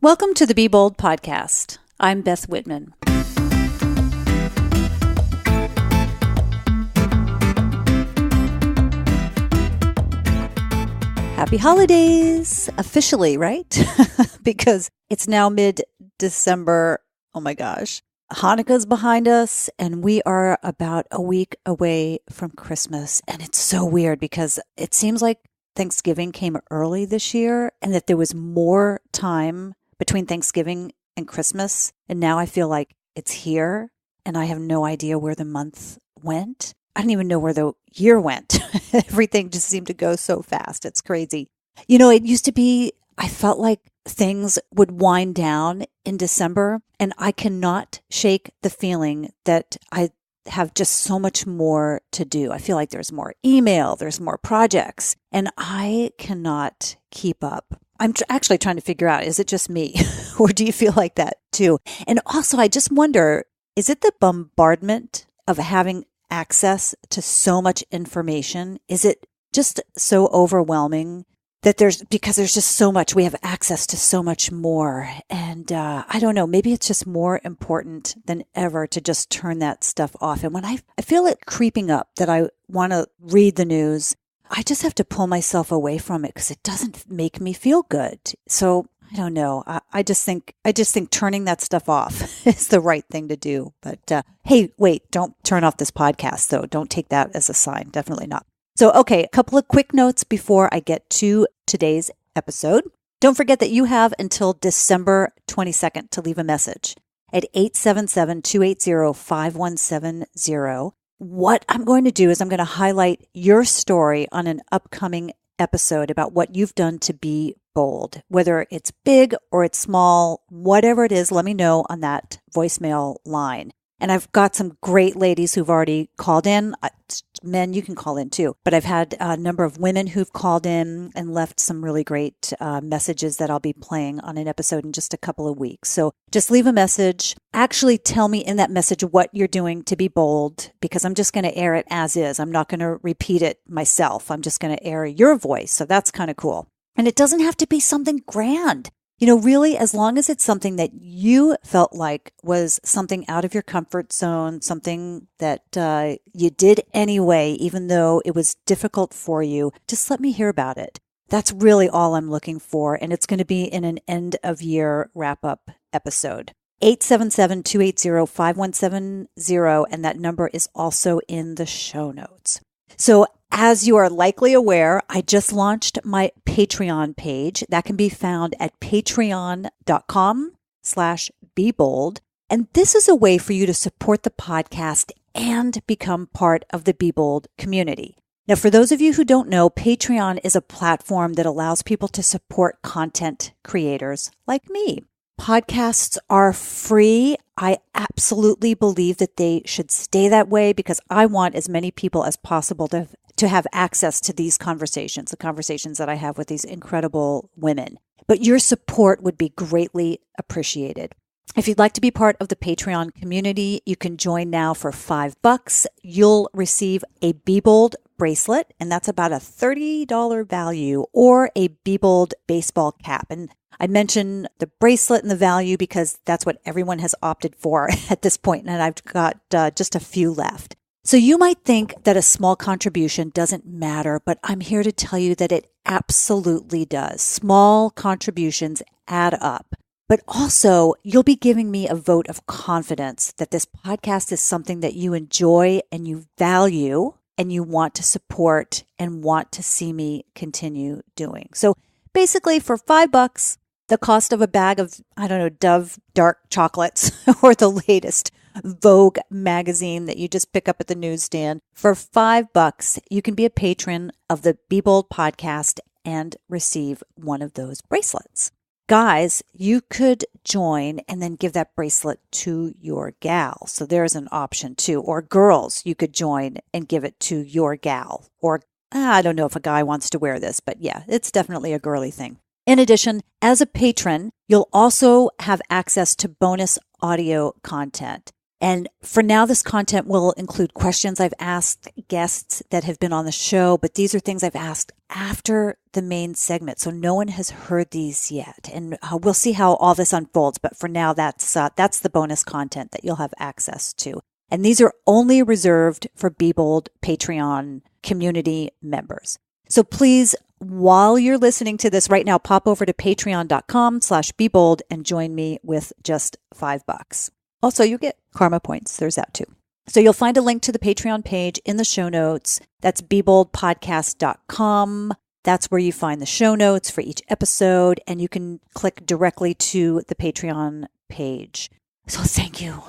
Welcome to the Be Bold podcast. I'm Beth Whitman. Happy holidays, officially, right? Because it's now mid-December. Oh my gosh. Hanukkah's behind us, and we are about a week away from Christmas. And it's so weird because it seems like Thanksgiving came early this year and that there was more time between Thanksgiving and Christmas. And now I feel like it's here and I have no idea where the month went. I don't even know where the year went. Everything just seemed to go so fast. It's crazy. You know, it used to be, I felt like things would wind down in December, and I cannot shake the feeling that I have just so much more to do. I feel like there's more email, there's more projects, and I cannot keep up. I'm actually trying to figure out, is it just me or do you feel like that too? And also, I just wonder, is it the bombardment of having access to so much information? Is it just so overwhelming that because there's just so much, we have access to so much more. And I don't know, maybe it's just more important than ever to just turn that stuff off. And when I feel it creeping up that I want to read the news, I just have to pull myself away from it because it doesn't make me feel good. So I don't know. I just think turning that stuff off is the right thing to do. But hey, wait, don't turn off this podcast though. Don't take that as a sign. Definitely not. So, okay, a couple of quick notes before I get to today's episode. Don't forget that you have until December 22nd to leave a message at 877-280-5170. What I'm going to do is I'm going to highlight your story on an upcoming episode about what you've done to be bold, whether it's big or it's small, whatever it is, let me know on that voicemail line. And I've got some great ladies who've already called in. Men, you can call in too. But I've had a number of women who've called in and left some really great messages that I'll be playing on an episode in just a couple of weeks. So just leave a message. Actually tell me in that message what you're doing to be bold, because I'm just going to air it as is. I'm not going to repeat it myself. I'm just going to air your voice. So that's kind of cool. And it doesn't have to be something grand. You know, really, as long as it's something that you felt like was something out of your comfort zone, something that you did anyway, even though it was difficult for you, just let me hear about it. That's really all I'm looking for. And it's going to be in an end of year wrap up episode. 877-280-5170. And that number is also in the show notes. So as you are likely aware, I just launched my Patreon page that can be found at patreon.com/bebold. And this is a way for you to support the podcast and become part of the Be Bold community. Now, for those of you who don't know, Patreon is a platform that allows people to support content creators like me. Podcasts are free. I absolutely believe that they should stay that way because I want as many people as possible to have access to these conversations, the conversations that I have with these incredible women. But your support would be greatly appreciated. If you'd like to be part of the Patreon community, you can join now for $5. You'll receive a Be Bold bracelet, and that's about a $30 value, or a Be Bold baseball cap. And I mention the bracelet and the value because that's what everyone has opted for at this point, and I've got just a few left. So you might think that a small contribution doesn't matter, but I'm here to tell you that it absolutely does. Small contributions add up. But also, you'll be giving me a vote of confidence that this podcast is something that you enjoy and you value and you want to support and want to see me continue doing. So basically, for $5, the cost of a bag of, Dove dark chocolates or the latest Vogue magazine that you just pick up at the newsstand, for $5, you can be a patron of the Be Bold podcast and receive one of those bracelets. Guys, you could join and then give that bracelet to your gal. So there's an option too. Or girls, you could join and give it to your gal. Or I don't know if a guy wants to wear this, but yeah, it's definitely a girly thing. In addition, as a patron, you'll also have access to bonus audio content. And for now, this content will include questions I've asked guests that have been on the show, but these are things I've asked after the main segment. So no one has heard these yet. And we'll see how all this unfolds. But for now, that's the bonus content that you'll have access to. And these are only reserved for Be Bold Patreon community members. So please, while you're listening to this right now, pop over to patreon.com/bebold and join me with just $5. Also, you get karma points. There's that too. So you'll find a link to the Patreon page in the show notes. That's beboldpodcast.com. That's where you find the show notes for each episode, and you can click directly to the Patreon page. So thank you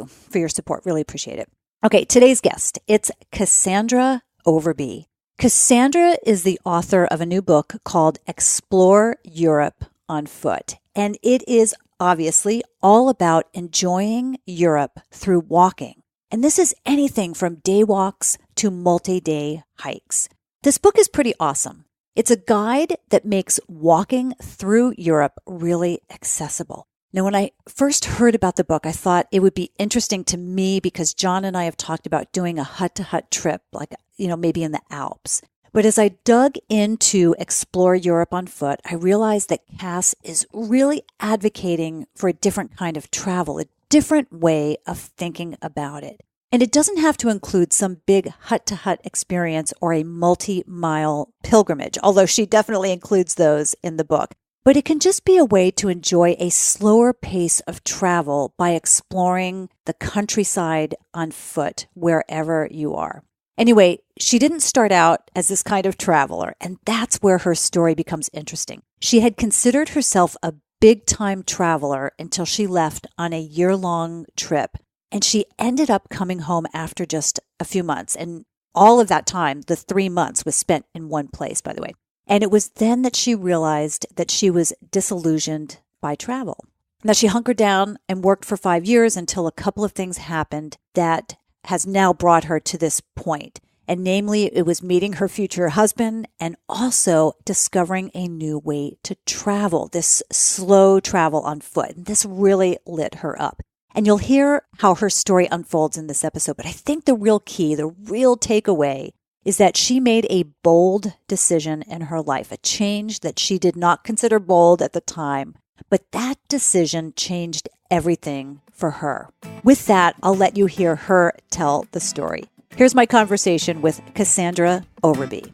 for your support. Really appreciate it. Okay, today's guest, it's Cassandra Overby. Cassandra is the author of a new book called Explore Europe on Foot, and it is obviously all about enjoying Europe through walking. And this is anything from day walks to multi-day hikes. This book is pretty awesome. It's a guide that makes walking through Europe really accessible. Now, when I first heard about the book, I thought it would be interesting to me because Jon and I have talked about doing a hut-to-hut trip, like, maybe in the Alps. But as I dug into Explore Europe on Foot, I realized that Cass is really advocating for a different kind of travel, a different way of thinking about it. And it doesn't have to include some big hut-to-hut experience or a multi-mile pilgrimage, although she definitely includes those in the book. But it can just be a way to enjoy a slower pace of travel by exploring the countryside on foot wherever you are. Anyway, she didn't start out as this kind of traveler, and that's where her story becomes interesting. She had considered herself a big-time traveler until she left on a year-long trip, and she ended up coming home after just a few months. And all of that time, the 3 months, was spent in one place, by the way. And it was then that she realized that she was disillusioned by travel. Now, she hunkered down and worked for 5 years until a couple of things happened that has now brought her to this point. And namely, it was meeting her future husband and also discovering a new way to travel, this slow travel on foot. And this really lit her up. And you'll hear how her story unfolds in this episode. But I think the real key, the real takeaway is that she made a bold decision in her life, a change that she did not consider bold at the time. But that decision changed everything for her. With that, I'll let you hear her tell the story. Here's my conversation with Cassandra Overby.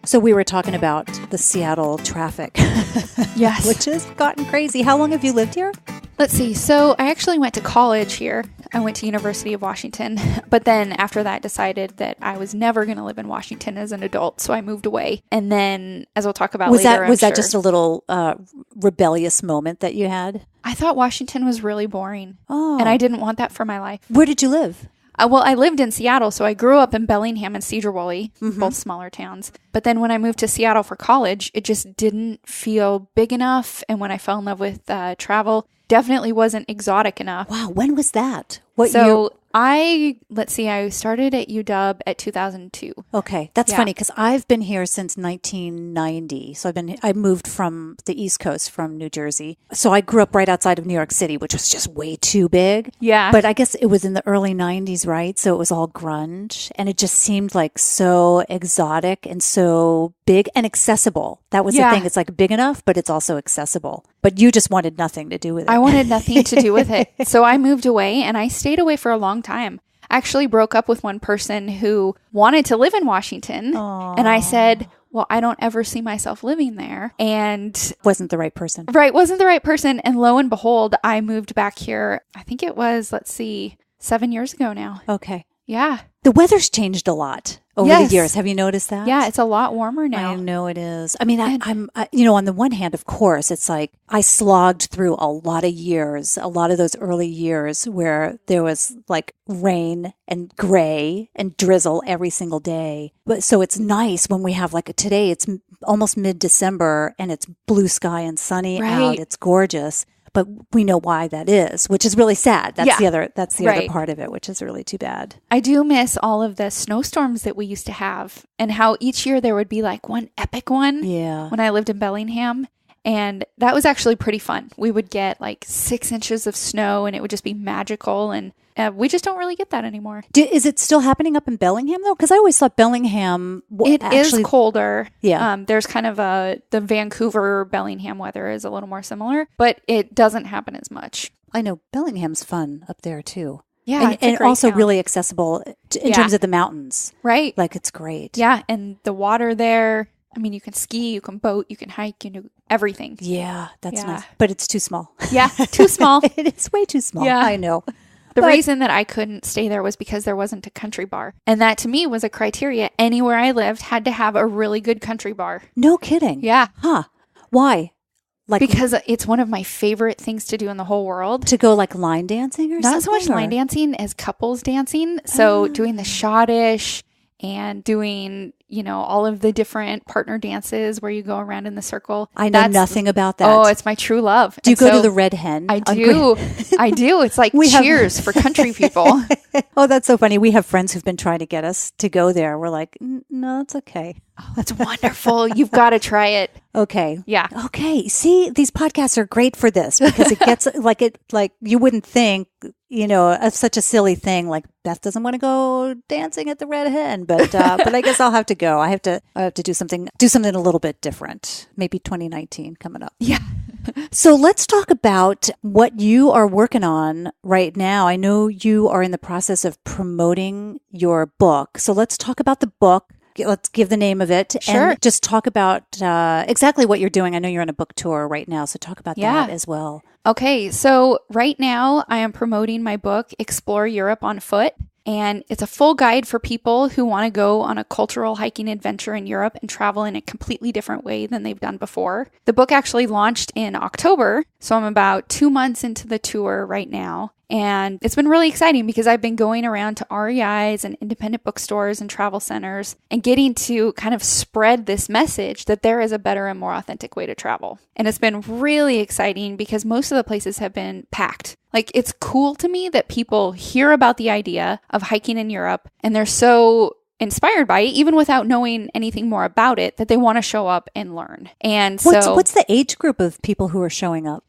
So we were talking about the Seattle traffic. Yes. Which has gotten crazy. How long have you lived here? Let's see. So I actually went to college here. I went to University of Washington. But then after that, decided that I was never going to live in Washington as an adult. So I moved away. And then, as we'll talk about later, was that just a little rebellious moment that you had? I thought Washington was really boring. Oh. And I didn't want that for my life. Where did you live? Well, I lived in Seattle, so I grew up in Bellingham and Cedar Woolley, both smaller towns. But then when I moved to Seattle for college, it just didn't feel big enough. And when I fell in love with travel, definitely wasn't exotic enough. Wow, when was that? What year? I started at UW at 2002. Okay, that's funny because I've been here since 1990. So I moved from the East Coast from New Jersey. So I grew up right outside of New York City, which was just way too big. Yeah. But I guess it was in the early 90s, right? So it was all grunge and it just seemed like so exotic and so big and accessible. That was the thing. It's like big enough, but it's also accessible. But you just wanted nothing to do with it. I wanted nothing to do with it. So I moved away and I stayed away for a long time. I actually broke up with one person who wanted to live in Washington. Aww. And I said, well, I don't ever see myself living there. And wasn't the right person. Right. Wasn't the right person. And lo and behold, I moved back here. I think it was, 7 years ago now. Okay. Yeah. The weather's changed a lot over the years. Have you noticed that? Yeah, it's a lot warmer now. I know it is. I mean, I'm on the one hand, of course, it's like I slogged through a lot of years, a lot of those early years where there was like rain and gray and drizzle every single day. But so it's nice when we have today, it's almost mid-December and it's blue sky and sunny out. It's gorgeous. But we know why that is, which is really sad. That's the other part of it, which is really too bad. I do miss all of the snowstorms that we used to have and how each year there would be like one epic one. Yeah. When I lived in Bellingham. And that was actually pretty fun. We would get like 6 inches of snow and it would just be magical. And we just don't really get that anymore. Is it still happening up in Bellingham though? Because I always thought Bellingham is colder. Yeah. There's kind of the Vancouver Bellingham weather is a little more similar, but it doesn't happen as much. I know Bellingham's fun up there too. Yeah. And also really accessible in terms of the mountains. Right. Like it's great. Yeah. And the water there, I mean, you can ski, you can boat, you can hike, you can do everything. Yeah, that's nice. But it's too small. Yeah, too small. It is way too small. Yeah. I know. The reason that I couldn't stay there was because there wasn't a country bar. And that to me was a criteria. Anywhere I lived had to have a really good country bar. No kidding. Yeah. Huh. Why? Because it's one of my favorite things to do in the whole world. To go like line dancing or something? Not so much line dancing as couples dancing. So doing the schottisch and doing, all of the different partner dances where you go around in the circle. I know nothing about that. Oh, it's my true love. Do you go to the Red Hen? I do. I do. It's like cheers for country people. Oh, that's so funny. We have friends who've been trying to get us to go there. We're like, no, it's okay. Oh, that's wonderful. You've got to try it. Okay. Yeah. Okay. See, these podcasts are great for this because it gets like you wouldn't think, of such a silly thing like Beth doesn't want to go dancing at the Red Hen, but I guess I'll have to go. I have to do something a little bit different. Maybe 2019 coming up. Yeah. So let's talk about what you are working on right now. I know you are in the process of promoting your book. So let's talk about the book. Let's give the name of it and just talk about exactly what you're doing. I know you're on a book tour right now, so talk about that as well. Okay, so right now I am promoting my book, Explore Europe on Foot. And it's a full guide for people who want to go on a cultural hiking adventure in Europe and travel in a completely different way than they've done before. The book actually launched in October, so I'm about 2 months into the tour right now. And it's been really exciting because I've been going around to REIs and independent bookstores and travel centers and getting to kind of spread this message that there is a better and more authentic way to travel. And it's been really exciting because most of the places have been packed. Like, it's cool to me that people hear about the idea of hiking in Europe and they're so inspired by it, even without knowing anything more about it, that they want to show up and learn. And so what's the age group of people who are showing up?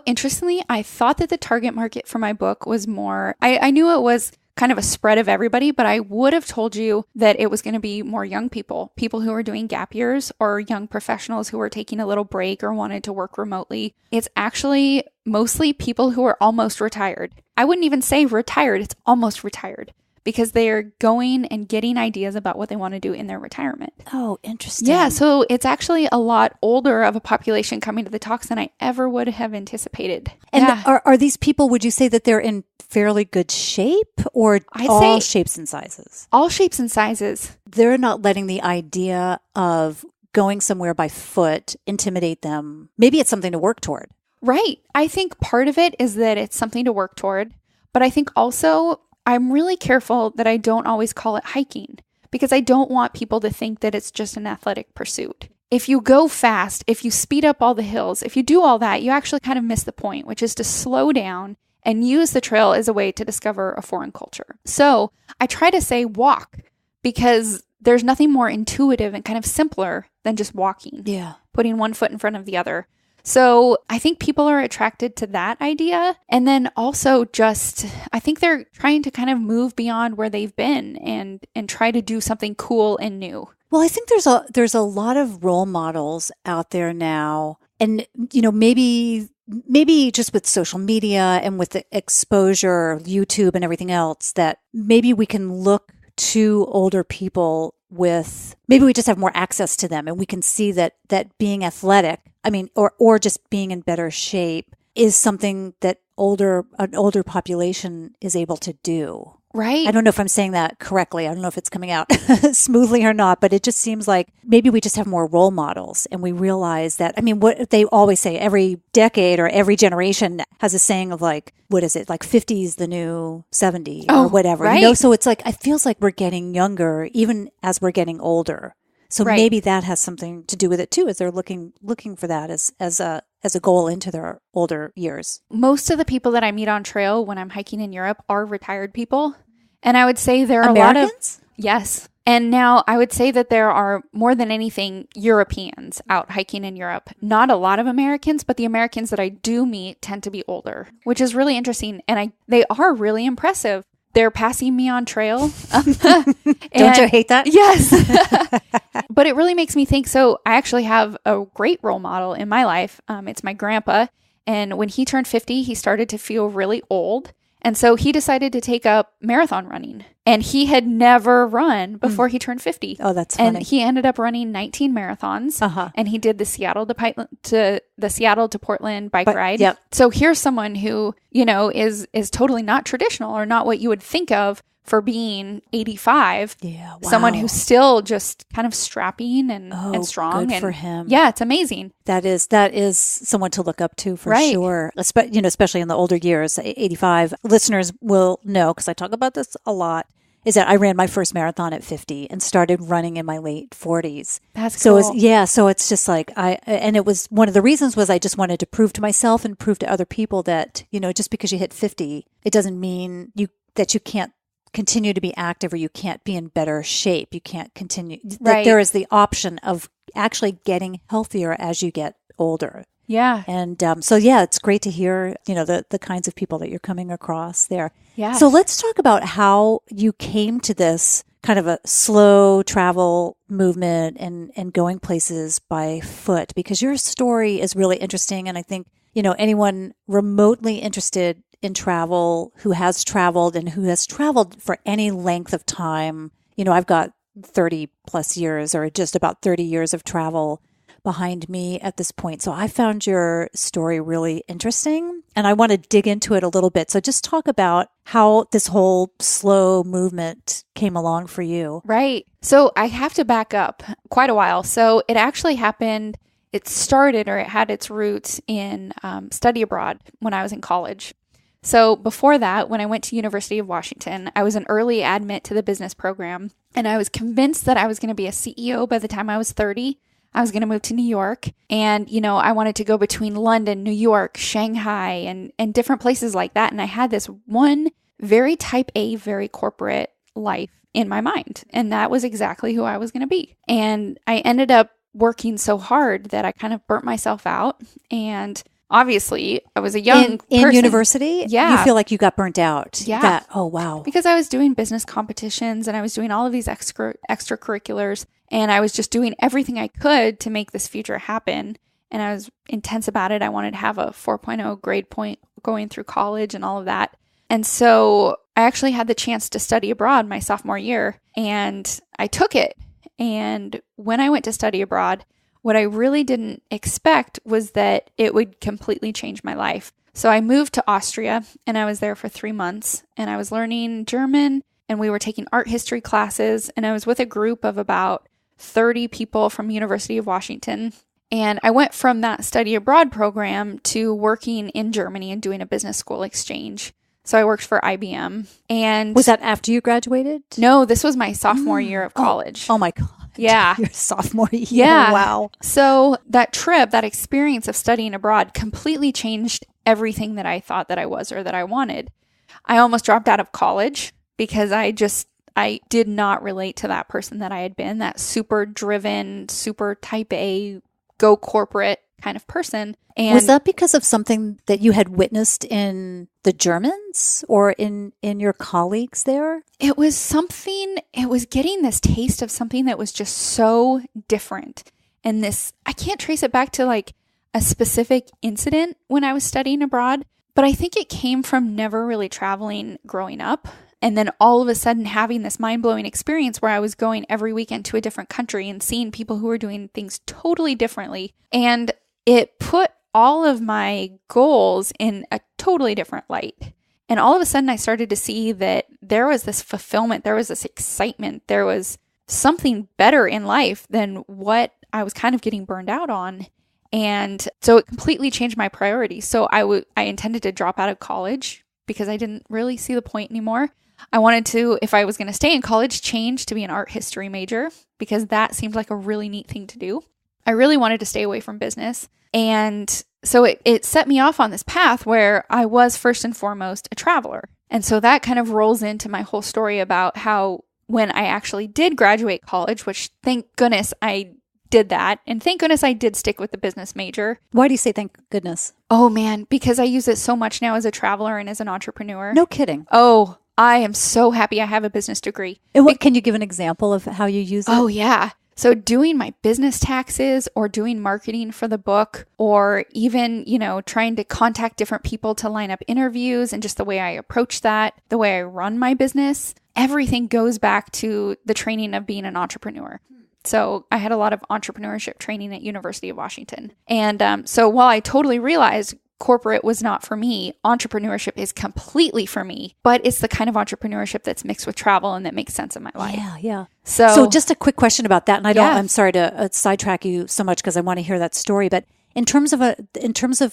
Interestingly, I thought that the target market for my book was more, I knew it was kind of a spread of everybody, but I would have told you that it was going to be more young people who are doing gap years or young professionals who are taking a little break or wanted to work remotely. It's actually mostly people who are almost retired. I wouldn't even say retired, it's almost retired. Because they are going and getting ideas about what they want to do in their retirement. Oh, interesting. Yeah, so it's actually a lot older of a population coming to the talks than I ever would have anticipated. And are these people, would you say that they're in fairly good shape or all shapes and sizes? All shapes and sizes. They're not letting the idea of going somewhere by foot intimidate them. Maybe it's something to work toward. Right. I think part of it is that it's something to work toward. But I think also I'm really careful that I don't always call it hiking because I don't want people to think that it's just an athletic pursuit. If you go fast, if you speed up all the hills, if you do all that, you actually kind of miss the point, which is to slow down and use the trail as a way to discover a foreign culture. So I try to say walk because there's nothing more intuitive and kind of simpler than just walking. Yeah. Putting one foot in front of the other. So I think people are attracted to that idea. And then also I think they're trying to kind of move beyond where they've been and try to do something cool and new. Well, I think there's a lot of role models out there now. And, maybe just with social media and with the exposure, YouTube and everything else, that maybe we can look to older people maybe we just have more access to them and we can see that being athletic, or just being in better shape is something that an older population is able to do. Right. I don't know if I'm saying that correctly. I don't know if it's coming out smoothly or not, but it just seems like maybe we just have more role models and we realize that, what they always say, every decade or every generation has a saying of like, what is it? Like 50 is the new 70 or whatever. Right. So it's like, it feels like we're getting younger even as we're getting older. So maybe that has something to do with it too, as they're looking for that as a goal into their older years. Most of the people that I meet on trail when I'm hiking in Europe are retired people. And I would say there are Americans? Yes. And now I would say that there are more than anything Europeans out hiking in Europe. Not a lot of Americans, but the Americans that I do meet tend to be older, which is really interesting. And they are really impressive. They're passing me on trail. Don't you hate that? Yes. But it really makes me think. So I actually have a great role model in my life. It's my grandpa. And when he turned 50, he started to feel really old. And so he decided to take up marathon running. And he had never run before he turned 50. Oh, that's funny. And he ended up running 19 marathons. And he did the Seattle to Portland bike ride. Yep. So here's someone who, is totally not traditional or not what you would think of for being 85. Yeah, wow. Someone who's still just kind of strapping and strong. Good for him. Yeah, it's amazing. That is someone to look up to for sure. Especially in the older years. 85 listeners will know, because I talk about this a lot, is that I ran my first marathon at 50 and started running in my late 40s. That's cool. So it's just like and it was one of the reasons was I just wanted to prove to myself and prove to other people that, just because you hit 50, it doesn't mean that you can't continue to be active or you can't be in better shape. You can't continue. Right. There is the option of actually getting healthier as you get older. Yeah. And it's great to hear, the kinds of people that you're coming across there. Yeah. So let's talk about how you came to this kind of a slow travel movement and going places by foot, because your story is really interesting. And I think, anyone remotely interested in travel who has traveled and who has traveled for any length of time, I've got 30 plus years or just about 30 years of travel behind me at this point. So I found your story really interesting and I want to dig into it a little bit. So just talk about how this whole slow movement came along for you. Right. So I have to back up quite a while. So it actually happened, it had its roots in study abroad when I was in college. So before that, when I went to University of Washington, I was an early admit to the business program, and I was convinced that I was going to be a CEO by the time I was 30. I was going to move to New York, and, I wanted to go between London, New York, Shanghai, and different places like that. And I had this one very type A, very corporate life in my mind, and that was exactly who I was going to be. And I ended up working so hard that I kind of burnt myself out, and obviously, I was a young person. In university? Yeah. You feel like you got burnt out? Yeah. Oh, wow. Because I was doing business competitions and I was doing all of these extracurriculars, and I was just doing everything I could to make this future happen. And I was intense about it. I wanted to have a 4.0 grade point going through college and all of that. And so I actually had the chance to study abroad my sophomore year, and I took it. And when I went to study abroad, what I really didn't expect was that it would completely change my life. So I moved to Austria and I was there for 3 months, and I was learning German, and we were taking art history classes, and I was with a group of about 30 people from University of Washington. And I went from that study abroad program to working in Germany and doing a business school exchange. So I worked for IBM. And was that after you graduated? No, this was my sophomore year of college. Oh my God. Yeah. Your sophomore year. Yeah. Wow. So that trip, that experience of studying abroad completely changed everything that I thought that I was or that I wanted. I almost dropped out of college because I did not relate to that person that I had been, that super driven, super type A, go corporate kind of person. And was that because of something that you had witnessed in the Germans or in your colleagues there? It was getting this taste of something that was just so different. And I can't trace it back to like a specific incident when I was studying abroad, but I think it came from never really traveling growing up. And then all of a sudden having this mind-blowing experience where I was going every weekend to a different country and seeing people who were doing things totally differently. And it put all of my goals in a totally different light. And all of a sudden I started to see that there was this fulfillment, there was this excitement, there was something better in life than what I was kind of getting burned out on. And so it completely changed my priorities. So I intended to drop out of college because I didn't really see the point anymore. I wanted to, if I was going to stay in college, change to be an art history major because that seemed like a really neat thing to do. I really wanted to stay away from business. And so it set me off on this path where I was first and foremost a traveler. And so that kind of rolls into my whole story about how when I actually did graduate college, which thank goodness I did that. And thank goodness I did stick with the business major. Why do you say thank goodness? Oh man, because I use it so much now as a traveler and as an entrepreneur. No kidding. Oh, I am so happy I have a business degree. And can you give an example of how you use it? Oh yeah. So doing my business taxes or doing marketing for the book or even, trying to contact different people to line up interviews and just the way I approach that, the way I run my business, everything goes back to the training of being an entrepreneur. So I had a lot of entrepreneurship training at University of Washington. And so while I totally realized corporate was not for me, entrepreneurship is completely for me, but it's the kind of entrepreneurship that's mixed with travel and that makes sense in my life. Yeah. So just a quick question about that. And I'm sorry to sidetrack you so much because I want to hear that story, but in terms of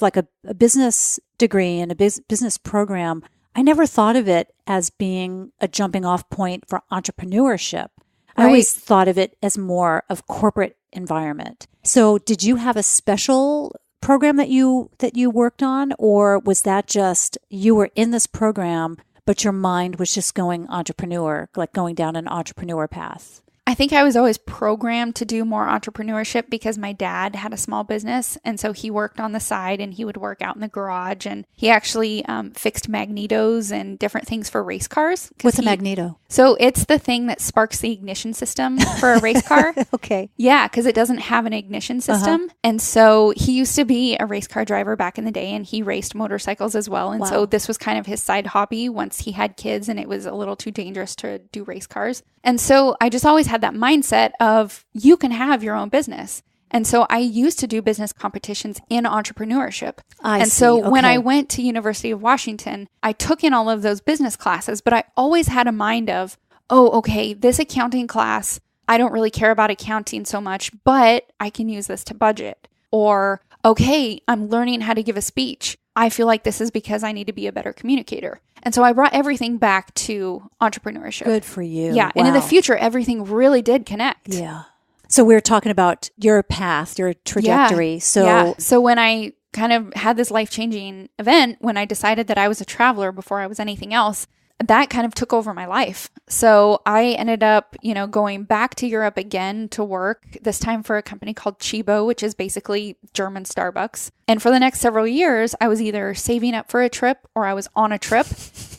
like a business degree and a business program, I never thought of it as being a jumping off point for entrepreneurship. I always thought of it as more of corporate environment. So did you have a special program that you worked on, or was that just you were in this program, but your mind was just going entrepreneur, like going down an entrepreneur path? I think I was always programmed to do more entrepreneurship because my dad had a small business. And so he worked on the side and he would work out in the garage. And he actually fixed magnetos and different things for race cars. What's a magneto? So it's the thing that sparks the ignition system for a race car. Okay. Yeah, because it doesn't have an ignition system. Uh-huh. And so he used to be a race car driver back in the day and he raced motorcycles as well. And so this was kind of his side hobby once he had kids and it was a little too dangerous to do race cars. And so I just always had that mindset of you can have your own business. And so I used to do business competitions in entrepreneurship. So when I went to University of Washington, I took in all of those business classes, but I always had a mind of, this accounting class, I don't really care about accounting so much, but I can use this to budget. Or, I'm learning how to give a speech. I feel like this is because I need to be a better communicator. And so I brought everything back to entrepreneurship. Good for you. Yeah. Wow. And in the future, everything really did connect. Yeah. So we were talking about your path, your trajectory. Yeah. So when I kind of had this life-changing event, when I decided that I was a traveler before I was anything else, that kind of took over my life. So I ended up, going back to Europe again to work, this time for a company called Chibo, which is basically German Starbucks. And for the next several years, I was either saving up for a trip or I was on a trip.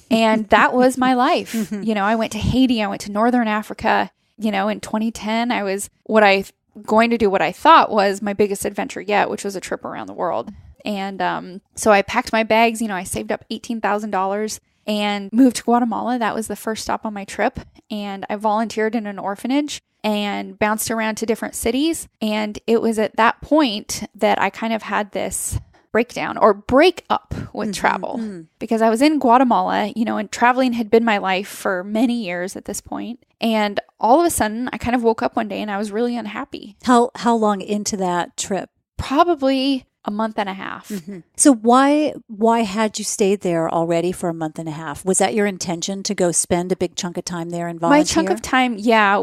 And that was my life. Mm-hmm. I went to Haiti, I went to Northern Africa. In 2010, I was what I thought was my biggest adventure yet, which was a trip around the world. And so I packed my bags, I saved up $18,000 and moved to Guatemala. That was the first stop on my trip. And I volunteered in an orphanage and bounced around to different cities. And it was at that point that I kind of had this breakdown or break up with travel because I was in Guatemala, and traveling had been my life for many years at this point. And all of a sudden I kind of woke up one day and I was really unhappy. How long into that trip? Probably a month and a half. Mm-hmm. So why had you stayed there already for a month and a half? Was that your intention to go spend a big chunk of time there and volunteer? My chunk of time,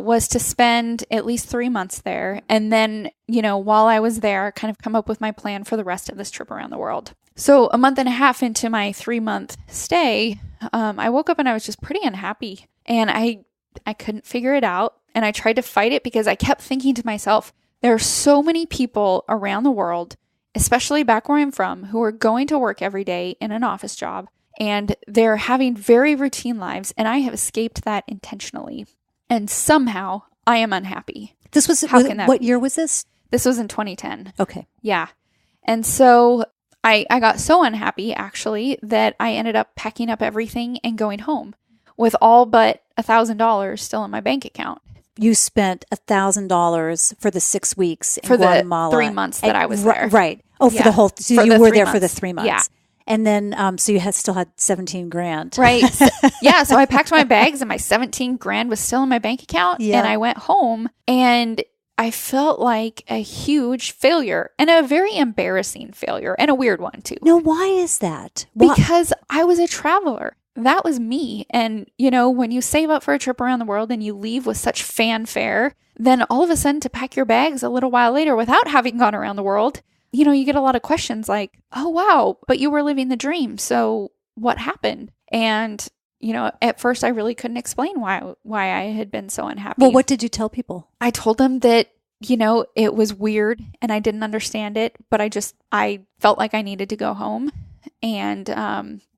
was to spend at least 3 months there. And then, while I was there, kind of come up with my plan for the rest of this trip around the world. So a month and a half into my 3-month stay, I woke up and I was just pretty unhappy. And I couldn't figure it out. And I tried to fight it because I kept thinking to myself, there are so many people around the world, especially back where I'm from, who are going to work every day in an office job, and they're having very routine lives, and I have escaped that intentionally. And somehow I am unhappy. What year was this? This was in 2010. Okay. Yeah. And so I got so unhappy, actually, that I ended up packing up everything and going home with all but $1,000 still in my bank account. You spent $1,000 for the 6 weeks in Guatemala. For the 3 months that I was there. Right. Oh, for the whole, so you were there for the 3 months. Yeah. And then, so you still had 17 grand. Right. Yeah. So I packed my bags and my 17 grand was still in my bank account. Yeah. And I went home and I felt like a huge failure and a very embarrassing failure and a weird one too. No, why is that? Because I was a traveler. That was me. And, when you save up for a trip around the world and you leave with such fanfare, then all of a sudden to pack your bags a little while later without having gone around the world, you get a lot of questions like, oh, wow, but you were living the dream. So what happened? And, at first I really couldn't explain why I had been so unhappy. Well, what did you tell people? I told them that, it was weird and I didn't understand it, but I felt like I needed to go home. And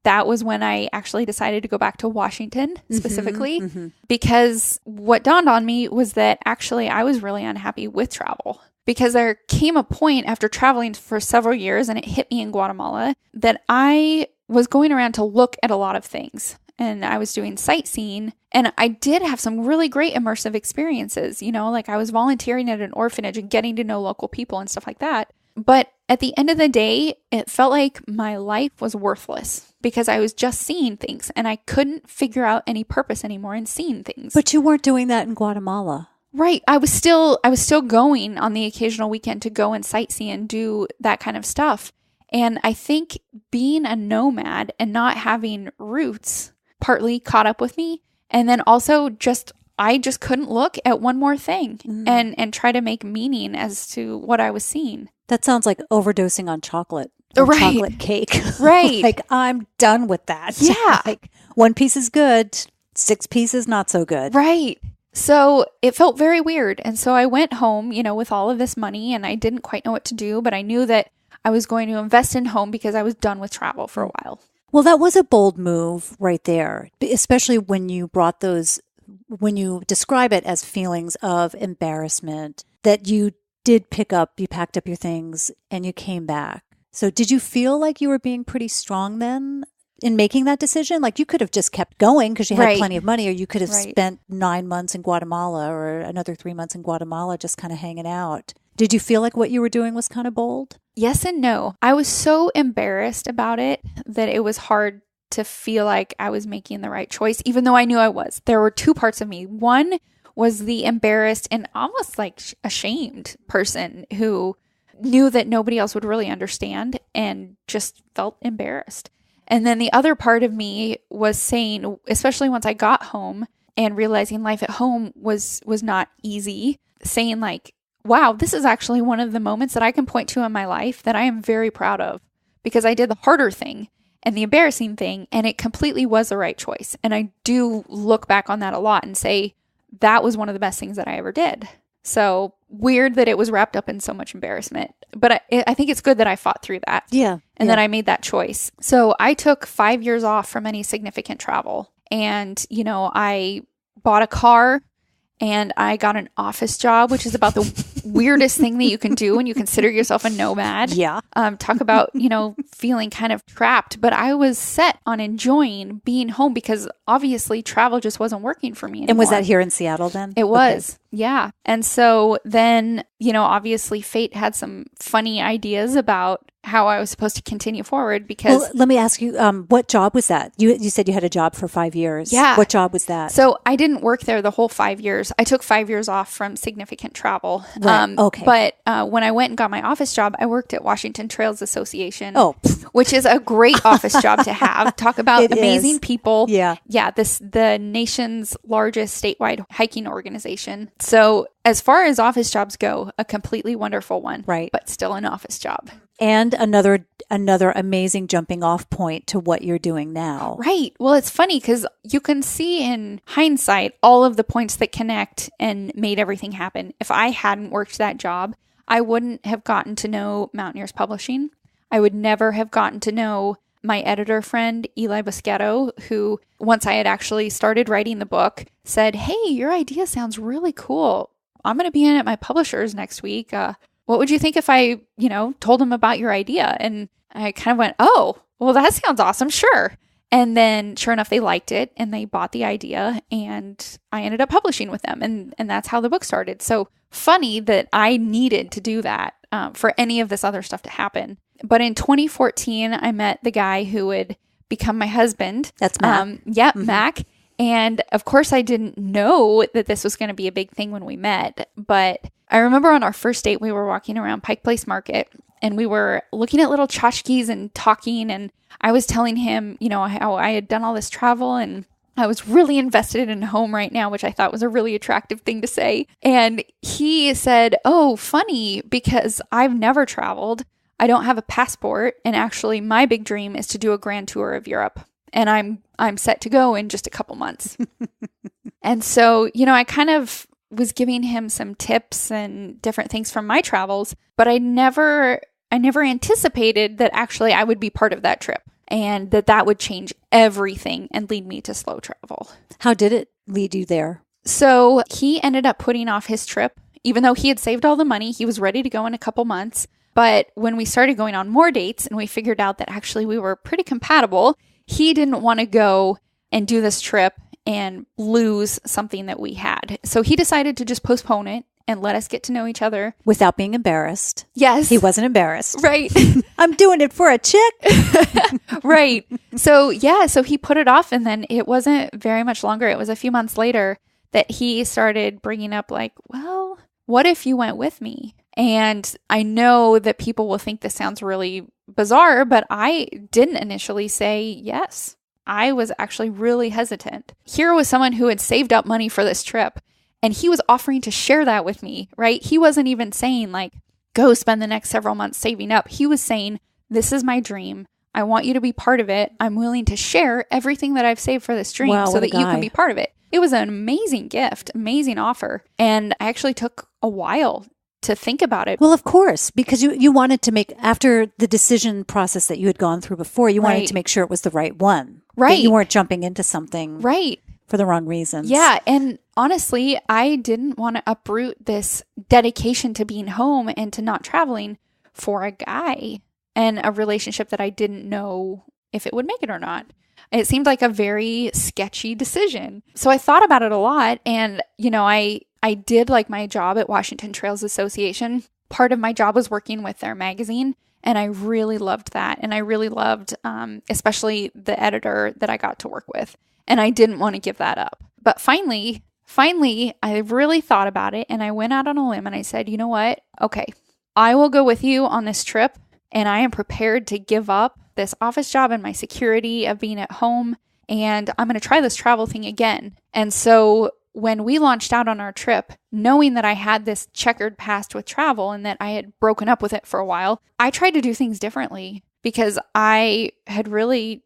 that was when I actually decided to go back to Washington specifically, because what dawned on me was that actually I was really unhappy with travel. Because there came a point after traveling for several years, and it hit me in Guatemala, that I was going around to look at a lot of things. And I was doing sightseeing, and I did have some really great immersive experiences, like I was volunteering at an orphanage and getting to know local people and stuff like that. But at the end of the day, it felt like my life was worthless because I was just seeing things and I couldn't figure out any purpose anymore in seeing things. But you weren't doing that in Guatemala. Right. I was still going on the occasional weekend to go and sightsee and do that kind of stuff. And I think being a nomad and not having roots partly caught up with me. And then also I just couldn't look at one more thing and try to make meaning as to what I was seeing. That sounds like overdosing on chocolate. Or right. Chocolate cake. Right. Like, I'm done with that. Yeah. Like, 1 piece is good, 6 pieces not so good. Right. So it felt very weird. And so I went home, with all of this money, and I didn't quite know what to do, but I knew that I was going to invest in home because I was done with travel for a while. Well, that was a bold move right there, especially when you describe it as feelings of embarrassment, that you did you packed up your things and you came back. So did you feel like you were being pretty strong then in making that decision? Like, you could have just kept going because you had plenty of money, or you could have spent 9 months in Guatemala or another 3 months in Guatemala just kind of hanging out. Did you feel like what you were doing was kind of bold? Yes and no. I was so embarrassed about it that it was hard to feel like I was making the right choice, even though I knew I was. There were two parts of me. One was the embarrassed and almost like ashamed person who knew that nobody else would really understand and just felt embarrassed. And then the other part of me was saying, especially once I got home and realizing life at home was not easy, saying like, wow, this is actually one of the moments that I can point to in my life that I am very proud of, because I did the harder thing and the embarrassing thing, and it completely was the right choice. And I do look back on that a lot and say, that was one of the best things that I ever did. So weird that it was wrapped up in so much embarrassment. But I think it's good that I fought through that. Yeah. And that I made that choice. So I took 5 years off from any significant travel. And, I bought a car and I got an office job, which is about the weirdest thing that you can do when you consider yourself a nomad. Yeah. Talk about, feeling kind of trapped. But I was set on enjoying being home because obviously travel just wasn't working for me anymore. And was that here in Seattle then? It was. Okay. Yeah. And so then, obviously fate had some funny ideas about how I was supposed to continue forward because... Well, let me ask you, what job was that? You said you had a job for 5 years. Yeah. What job was that? So I didn't work there the whole 5 years. I took 5 years off from significant travel. Right. Okay. But when I went and got my office job, I worked at Washington Trails Association. Oh. Which is a great office job to have. Talk about amazing people. Yeah. Yeah. The nation's largest statewide hiking organization. So as far as office jobs go, a completely wonderful one. Right. But still an office job. And another amazing jumping off point to what you're doing now. Right. Well, it's funny because you can see in hindsight all of the points that connect and made everything happen. If I hadn't worked that job, I wouldn't have gotten to know Mountaineers Publishing. I would never have gotten to know my editor friend, Eli Busquetto, who once I had actually started writing the book, said, "Hey, your idea sounds really cool. I'm going to be in at my publishers next week. What would you think if I, told them about your idea?" And I kind of went, "Oh, well, that sounds awesome. Sure." And then sure enough, they liked it and they bought the idea and I ended up publishing with them. And that's how the book started. So funny that I needed to do that for any of this other stuff to happen. But in 2014, I met the guy who would become my husband. That's Mac. Mac. And of course, I didn't know that this was going to be a big thing when we met. But I remember on our first date, we were walking around Pike Place Market and we were looking at little tchotchkes and talking. And I was telling him, how I had done all this travel and I was really invested in home right now, which I thought was a really attractive thing to say. And he said, "Oh, funny, because I've never traveled. I don't have a passport. And actually, my big dream is to do a grand tour of Europe." and I'm set to go in just a couple months. And so, I kind of was giving him some tips and different things from my travels, but I never anticipated that actually I would be part of that trip and that would change everything and lead me to slow travel. How did it lead you there? So he ended up putting off his trip, even though he had saved all the money. He was ready to go in a couple months. But when we started going on more dates and we figured out that actually we were pretty compatible, he didn't want to go and do this trip and lose something that we had. So he decided to just postpone it and let us get to know each other. Without being embarrassed. Yes. He wasn't embarrassed. Right. I'm doing it for a chick. Right. So he put it off, and then it wasn't very much longer. It was a few months later that he started bringing up like, well, what if you went with me? And I know that people will think this sounds really bizarre, but I didn't initially say yes. I was actually really hesitant. Here was someone who had saved up money for this trip, and he was offering to share that with me, right? He wasn't even saying like, go spend the next several months saving up. He was saying, this is my dream. I want you to be part of it. I'm willing to share everything that I've saved for this dream so that you can be part of it. It was an amazing gift, amazing offer. And I actually took a while to think about it. Well, of course, because you wanted to make, after the decision process that you had gone through before, you wanted to make sure it was the right one. Right. That you weren't jumping into something for the wrong reasons. Yeah. And honestly, I didn't want to uproot this dedication to being home and to not traveling for a guy and a relationship that I didn't know if it would make it or not. It seemed like a very sketchy decision. So I thought about it a lot. And, I did like my job at Washington Trails Association. Part of my job was working with their magazine. And I really loved that. And I really loved, especially the editor that I got to work with. And I didn't want to give that up. But finally, I really thought about it. And I went out on a limb and I said, you know what? Okay, I will go with you on this trip. And I am prepared to give up this office job and my security of being at home. And I'm going to try this travel thing again. And so when we launched out on our trip, knowing that I had this checkered past with travel and that I had broken up with it for a while, I tried to do things differently because I had really,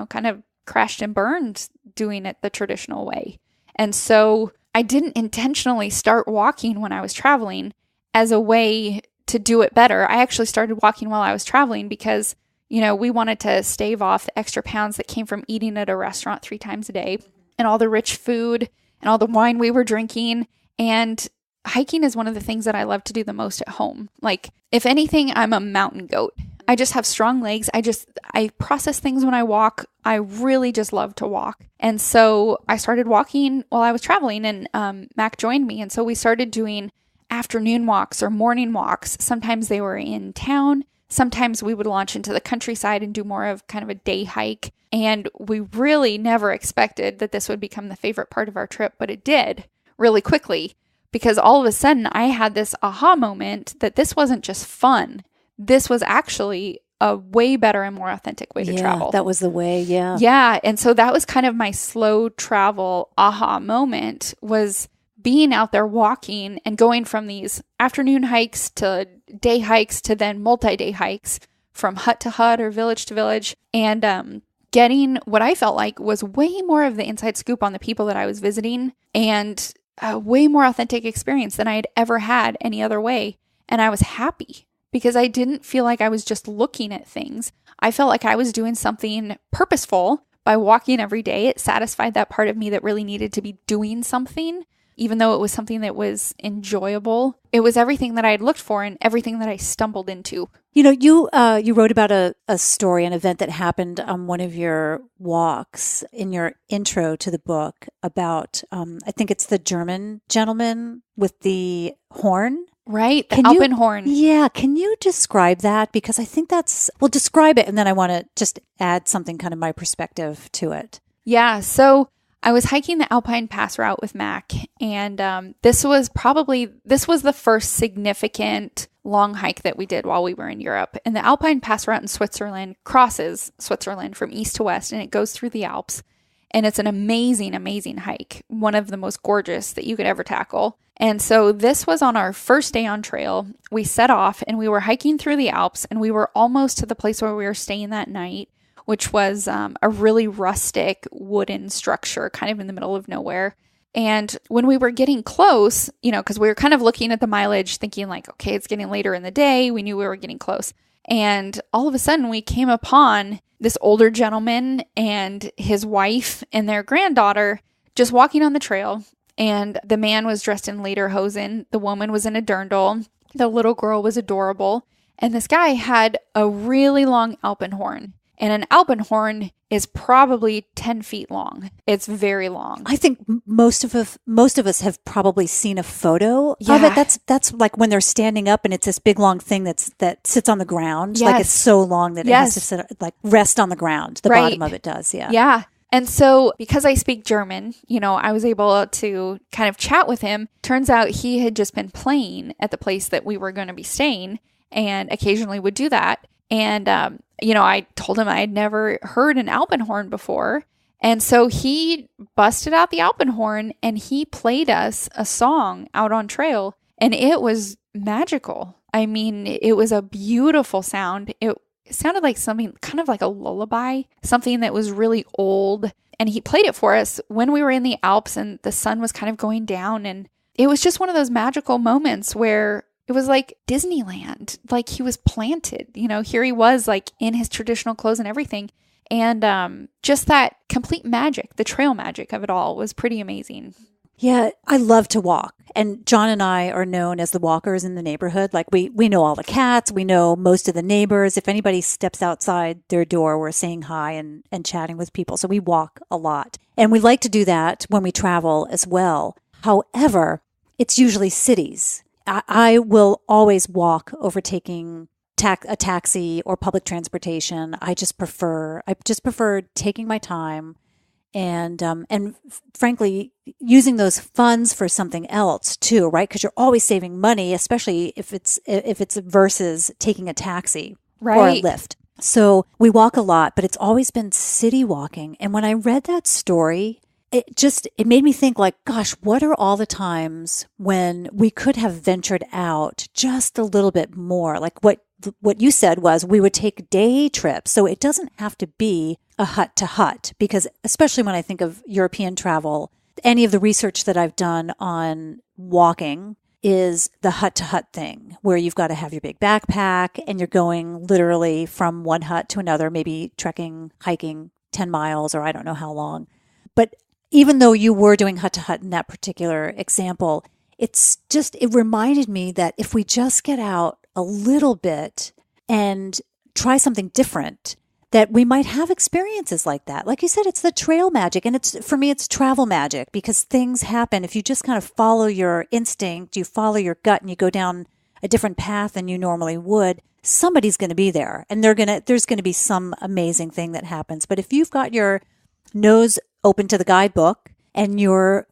kind of crashed and burned doing it the traditional way. And so I didn't intentionally start walking when I was traveling as a way to do it better. I actually started walking while I was traveling because, we wanted to stave off the extra pounds that came from eating at a restaurant 3 times a day and all the rich food and all the wine we were drinking. And hiking is one of the things that I love to do the most at home. Like, if anything, I'm a mountain goat. I just have strong legs. I process things when I walk. I really just love to walk. And so I started walking while I was traveling, and Mac joined me. And so we started doing afternoon walks or morning walks. Sometimes they were in town. Sometimes we would launch into the countryside and do more of kind of a day hike. And we really never expected that this would become the favorite part of our trip, but it did really quickly because all of a sudden I had this aha moment that this wasn't just fun. This was actually a way better and more authentic way to travel. That was the way. Yeah. Yeah. And so that was kind of my slow travel aha moment, was being out there walking and going from these afternoon hikes to day hikes to then multi-day hikes from hut to hut or village to village, and getting what I felt like was way more of the inside scoop on the people that I was visiting and a way more authentic experience than I had ever had any other way. And I was happy because I didn't feel like I was just looking at things. I felt like I was doing something purposeful by walking every day. It satisfied that part of me that really needed to be doing something. Even though it was something that was enjoyable, it was everything that I had looked for and everything that I stumbled into. You wrote about a story, an event that happened on one of your walks in your intro to the book about, I think it's the German gentleman with the horn. Right, the Alpen horn. Yeah, can you describe that? Because I think describe it, and then I want to just add something kind of my perspective to it. Yeah, so I was hiking the Alpine Pass route with Mac, and this was the first significant long hike that we did while we were in Europe. And the Alpine Pass route in Switzerland crosses Switzerland from east to west, and it goes through the Alps. And it's an amazing, amazing hike, one of the most gorgeous that you could ever tackle. And so this was on our first day on trail. We set off and we were hiking through the Alps, and we were almost to the place where we were staying that night which was a really rustic wooden structure kind of in the middle of nowhere. And when we were getting close, because we were kind of looking at the mileage thinking like, okay, it's getting later in the day. We knew we were getting close. And all of a sudden we came upon this older gentleman and his wife and their granddaughter just walking on the trail. And the man was dressed in lederhosen. The woman was in a dirndl. The little girl was adorable. And this guy had a really long alpenhorn. And an alpenhorn is probably 10 feet long. It's very long. I think most of us have probably seen a photo of it. That's like when they're standing up and it's this big long thing that sits on the ground. Yes. Like it's so long that it has to sit, like rest on the ground. The bottom of it does. Yeah. Yeah. And so because I speak German, I was able to kind of chat with him. Turns out he had just been playing at the place that we were going to be staying and occasionally would do that. And, I told him I had never heard an alpenhorn before. And so he busted out the alpenhorn and he played us a song out on trail. And it was magical. I mean, it was a beautiful sound. It sounded like something kind of like a lullaby, something that was really old. And he played it for us when we were in the Alps and the sun was kind of going down. And it was just one of those magical moments where it was like Disneyland, like he was planted, here he was like in his traditional clothes and everything. And just that complete magic, the trail magic of it all was pretty amazing. Yeah, I love to walk. And Jon and I are known as the walkers in the neighborhood. Like we know all the cats. We know most of the neighbors. If anybody steps outside their door, we're saying hi and chatting with people. So we walk a lot. And we like to do that when we travel as well. However, it's usually cities. I will always walk over taking a taxi or public transportation. I just prefer taking my time and frankly, using those funds for something else too, right? Because you're always saving money, especially if it's versus taking a taxi or a Lyft. So we walk a lot, but it's always been city walking. And when I read that story, it made me think like, gosh, what are all the times when we could have ventured out just a little bit more? Like what you said was we would take day trips. So it doesn't have to be a hut to hut, because especially when I think of European travel, any of the research that I've done on walking is the hut to hut thing, where you've got to have your big backpack and you're going literally from one hut to another, maybe trekking, hiking 10 miles or I don't know how long. But even though you were doing hut to hut in that particular example, it reminded me that if we just get out a little bit and try something different, that we might have experiences like that. Like you said, it's the trail magic. And for me, it's travel magic, because things happen. If you just kind of follow your instinct, you follow your gut and you go down a different path than you normally would, somebody's going to be there and there's going to be some amazing thing that happens. But if you've got your nose open to the guidebook and you're,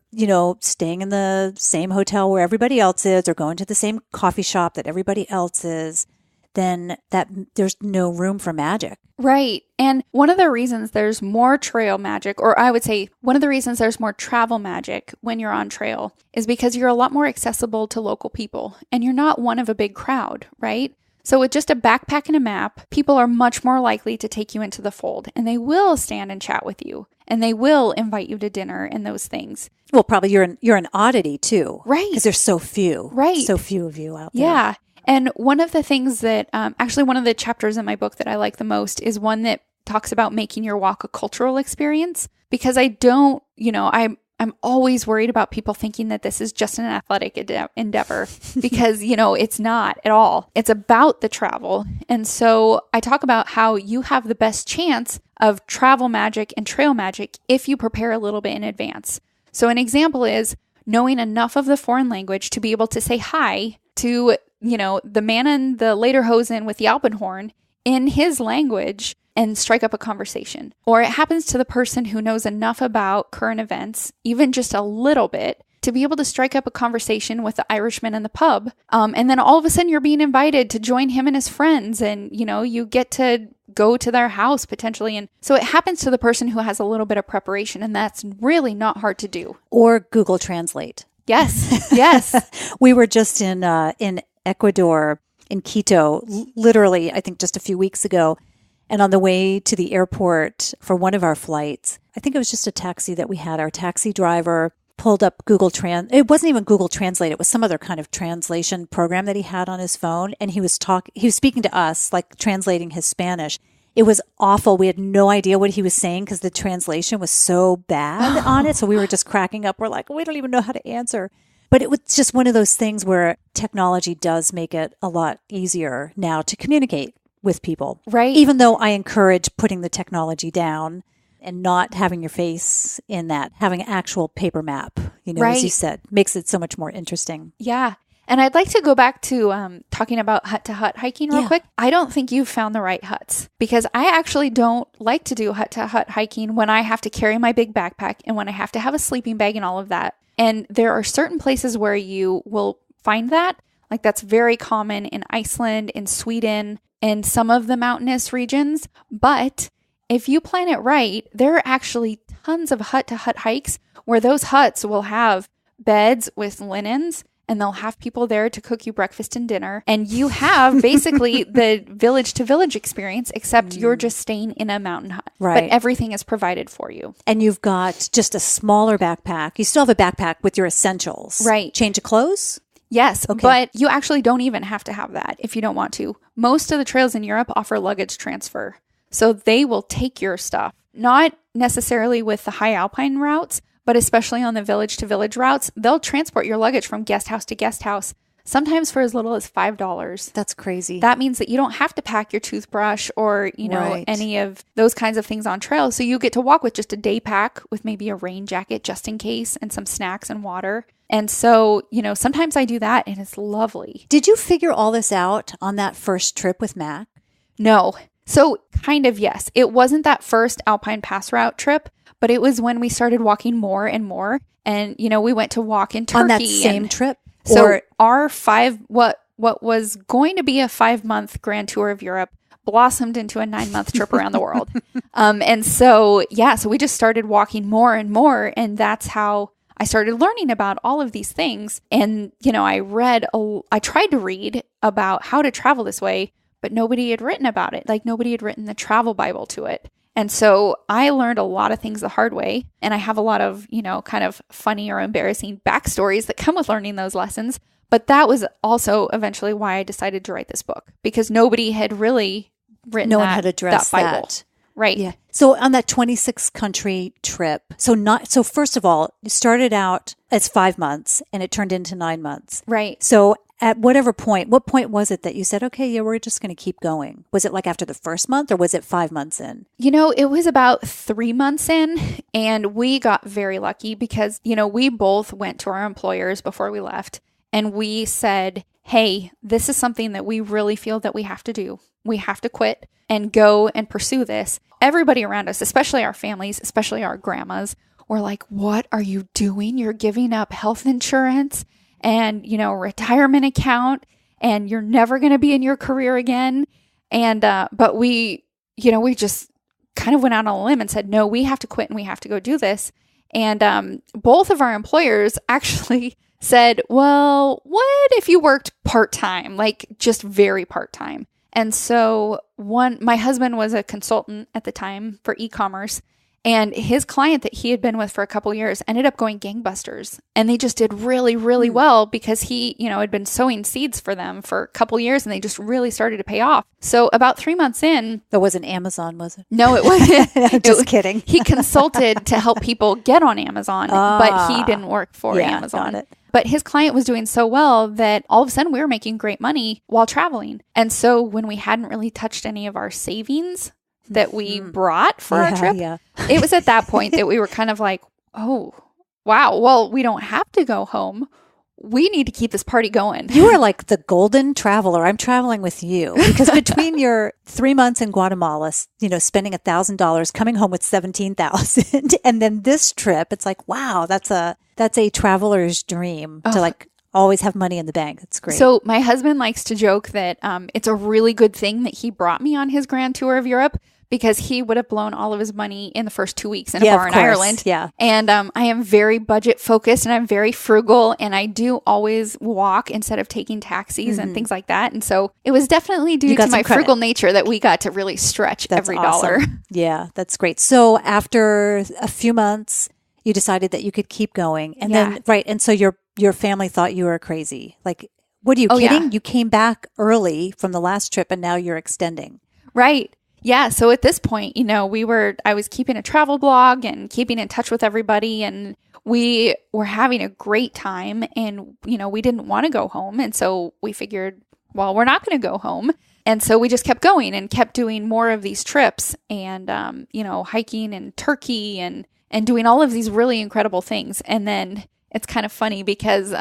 staying in the same hotel where everybody else is or going to the same coffee shop that everybody else is, then there's no room for magic. Right. And one of the reasons there's more trail magic, or I would say one of the reasons there's more travel magic when you're on trail, is because you're a lot more accessible to local people and you're not one of a big crowd, right? So with just a backpack and a map, people are much more likely to take you into the fold, and they will stand and chat with you, and they will invite you to dinner and those things. Well, probably you're an oddity too. Right. Because there's so few. Right. So few of you out there. Yeah. And one of the things that, actually one of the chapters in my book that I like the most is one that talks about making your walk a cultural experience, because I'm always worried about people thinking that this is just an athletic endeavor because, it's not at all. It's about the travel. And so I talk about how you have the best chance of travel magic and trail magic if you prepare a little bit in advance. So an example is knowing enough of the foreign language to be able to say hi to, the man in the lederhosen with the alpenhorn in his language and strike up a conversation. Or it happens to the person who knows enough about current events, even just a little bit, to be able to strike up a conversation with the Irishman in the pub. And then all of a sudden you're being invited to join him and his friends, and, you get to go to their house potentially. And so it happens to the person who has a little bit of preparation, and that's really not hard to do. Or Google Translate. Yes. Yes. We were just in Ecuador, in Quito, literally, I think just a few weeks ago. And on the way to the airport for one of our flights, I think it was just a taxi that we had. Our taxi driver pulled up it wasn't even Google Translate. It was some other kind of translation program that he had on his phone. And he was speaking to us, like translating his Spanish. It was awful. We had no idea what he was saying because the translation was so bad on it. So we were just cracking up. We're like, we don't even know how to answer. But it was just one of those things where technology does make it a lot easier now to communicate with people. Right. Even though I encourage putting the technology down and not having your face in that, having an actual paper map, right. As you said, makes it so much more interesting. Yeah. And I'd like to go back to talking about hut-to-hut hiking real quick. I don't think you've found the right huts because I actually don't like to do hut-to-hut hiking when I have to carry my big backpack and when I have to have a sleeping bag and all of that. And there are certain places where you will find that. Like that's very common in Iceland, in Sweden, and some of the mountainous regions. But if you plan it right, there are actually tons of hut-to-hut hikes where those huts will have beds with linens and they'll have people there to cook you breakfast and dinner. And you have basically the village-to-village experience, except you're just staying in a mountain hut. Right. But everything is provided for you. And you've got just a smaller backpack. You still have a backpack with your essentials. Right. Change of clothes? Yes, Okay. but you actually don't even have to have that if you don't want to. Most of the trails in Europe offer luggage transfer. So they will take your stuff, not necessarily with the high alpine routes, but especially on the village-to-village routes, they'll transport your luggage from guest house to guest house, sometimes for as little as $5. That's crazy. That means that you don't have to pack your toothbrush or, Right. any of those kinds of things on trail. So you get to walk with just a day pack with maybe a rain jacket just in case and some snacks and water. And so, sometimes I do that and it's lovely. Did you figure all this out on that first trip with Mac? No. So kind of, yes. It wasn't that first Alpine Pass route trip, but it was when we started walking more and more. And, we went to walk in Turkey. On that same trip? So our what was going to be a 5-month grand tour of Europe blossomed into a 9-month trip around the world. And so we just started walking more and more. And that's how I started learning about all of these things. And, I tried to read about how to travel this way, but nobody had written about it. Like nobody had written the travel Bible to it. And so I learned a lot of things the hard way. And I have a lot of, kind of funny or embarrassing backstories that come with learning those lessons. But that was also eventually why I decided to write this book, because nobody had really written No one had addressed that Bible. that. Right. Yeah. So on that 26 country trip, so first of all, it started out as 5 months and it turned into 9 months. Right. So at what point was it that you said, okay, yeah, we're just going to keep going? Was it like after the first month or was it 5 months in? It was about 3 months in, and we got very lucky because, we both went to our employers before we left and we said, hey, this is something that we really feel that we have to do. We have to quit and go and pursue this. Everybody around us, especially our families, especially our grandmas, were like, what are you doing? You're giving up health insurance and, retirement account, and you're never going to be in your career again. And, but we just kind of went out on a limb and said, no, we have to quit and we have to go do this. And, both of our employers actually said, well, what if you worked part-time, like just very part-time? And so my husband was a consultant at the time for e-commerce, and his client that he had been with for a couple years ended up going gangbusters. And they just did really, really well because he, had been sowing seeds for them for a couple years and they just really started to pay off. So about 3 months in. That wasn't Amazon, was it? No, it wasn't. Just kidding. He consulted to help people get on Amazon, but he didn't work for Amazon. Got it. But his client was doing so well that all of a sudden we were making great money while traveling. And so when we hadn't really touched any of our savings that we brought for our trip, it was at that point that we were kind of like, oh, wow, well, we don't have to go home. We need to keep this party going. You are like the golden traveler. I'm traveling with you because between your 3 months in Guatemala, spending $1,000, coming home with 17,000, and then this trip, it's like, wow, that's a traveler's dream to like always have money in the bank. That's great. So my husband likes to joke that it's a really good thing that he brought me on his grand tour of Europe, because he would have blown all of his money in the first 2 weeks in a bar in Ireland. Yeah. And I am very budget focused and I'm very frugal, and I do always walk instead of taking taxis and things like that. And so it was definitely due to my frugal nature that we got to really stretch every dollar. Yeah, that's great. So after a few months, you decided that you could keep going. And then, right. And so your family thought you were crazy. Like, what are you kidding? Yeah. You came back early from the last trip and now you're extending. Right. Yeah. So at this point, I was keeping a travel blog and keeping in touch with everybody, and we were having a great time, and, we didn't want to go home. And so we figured, well, we're not going to go home. And so we just kept going and kept doing more of these trips and, hiking in Turkey and doing all of these really incredible things. And then it's kind of funny because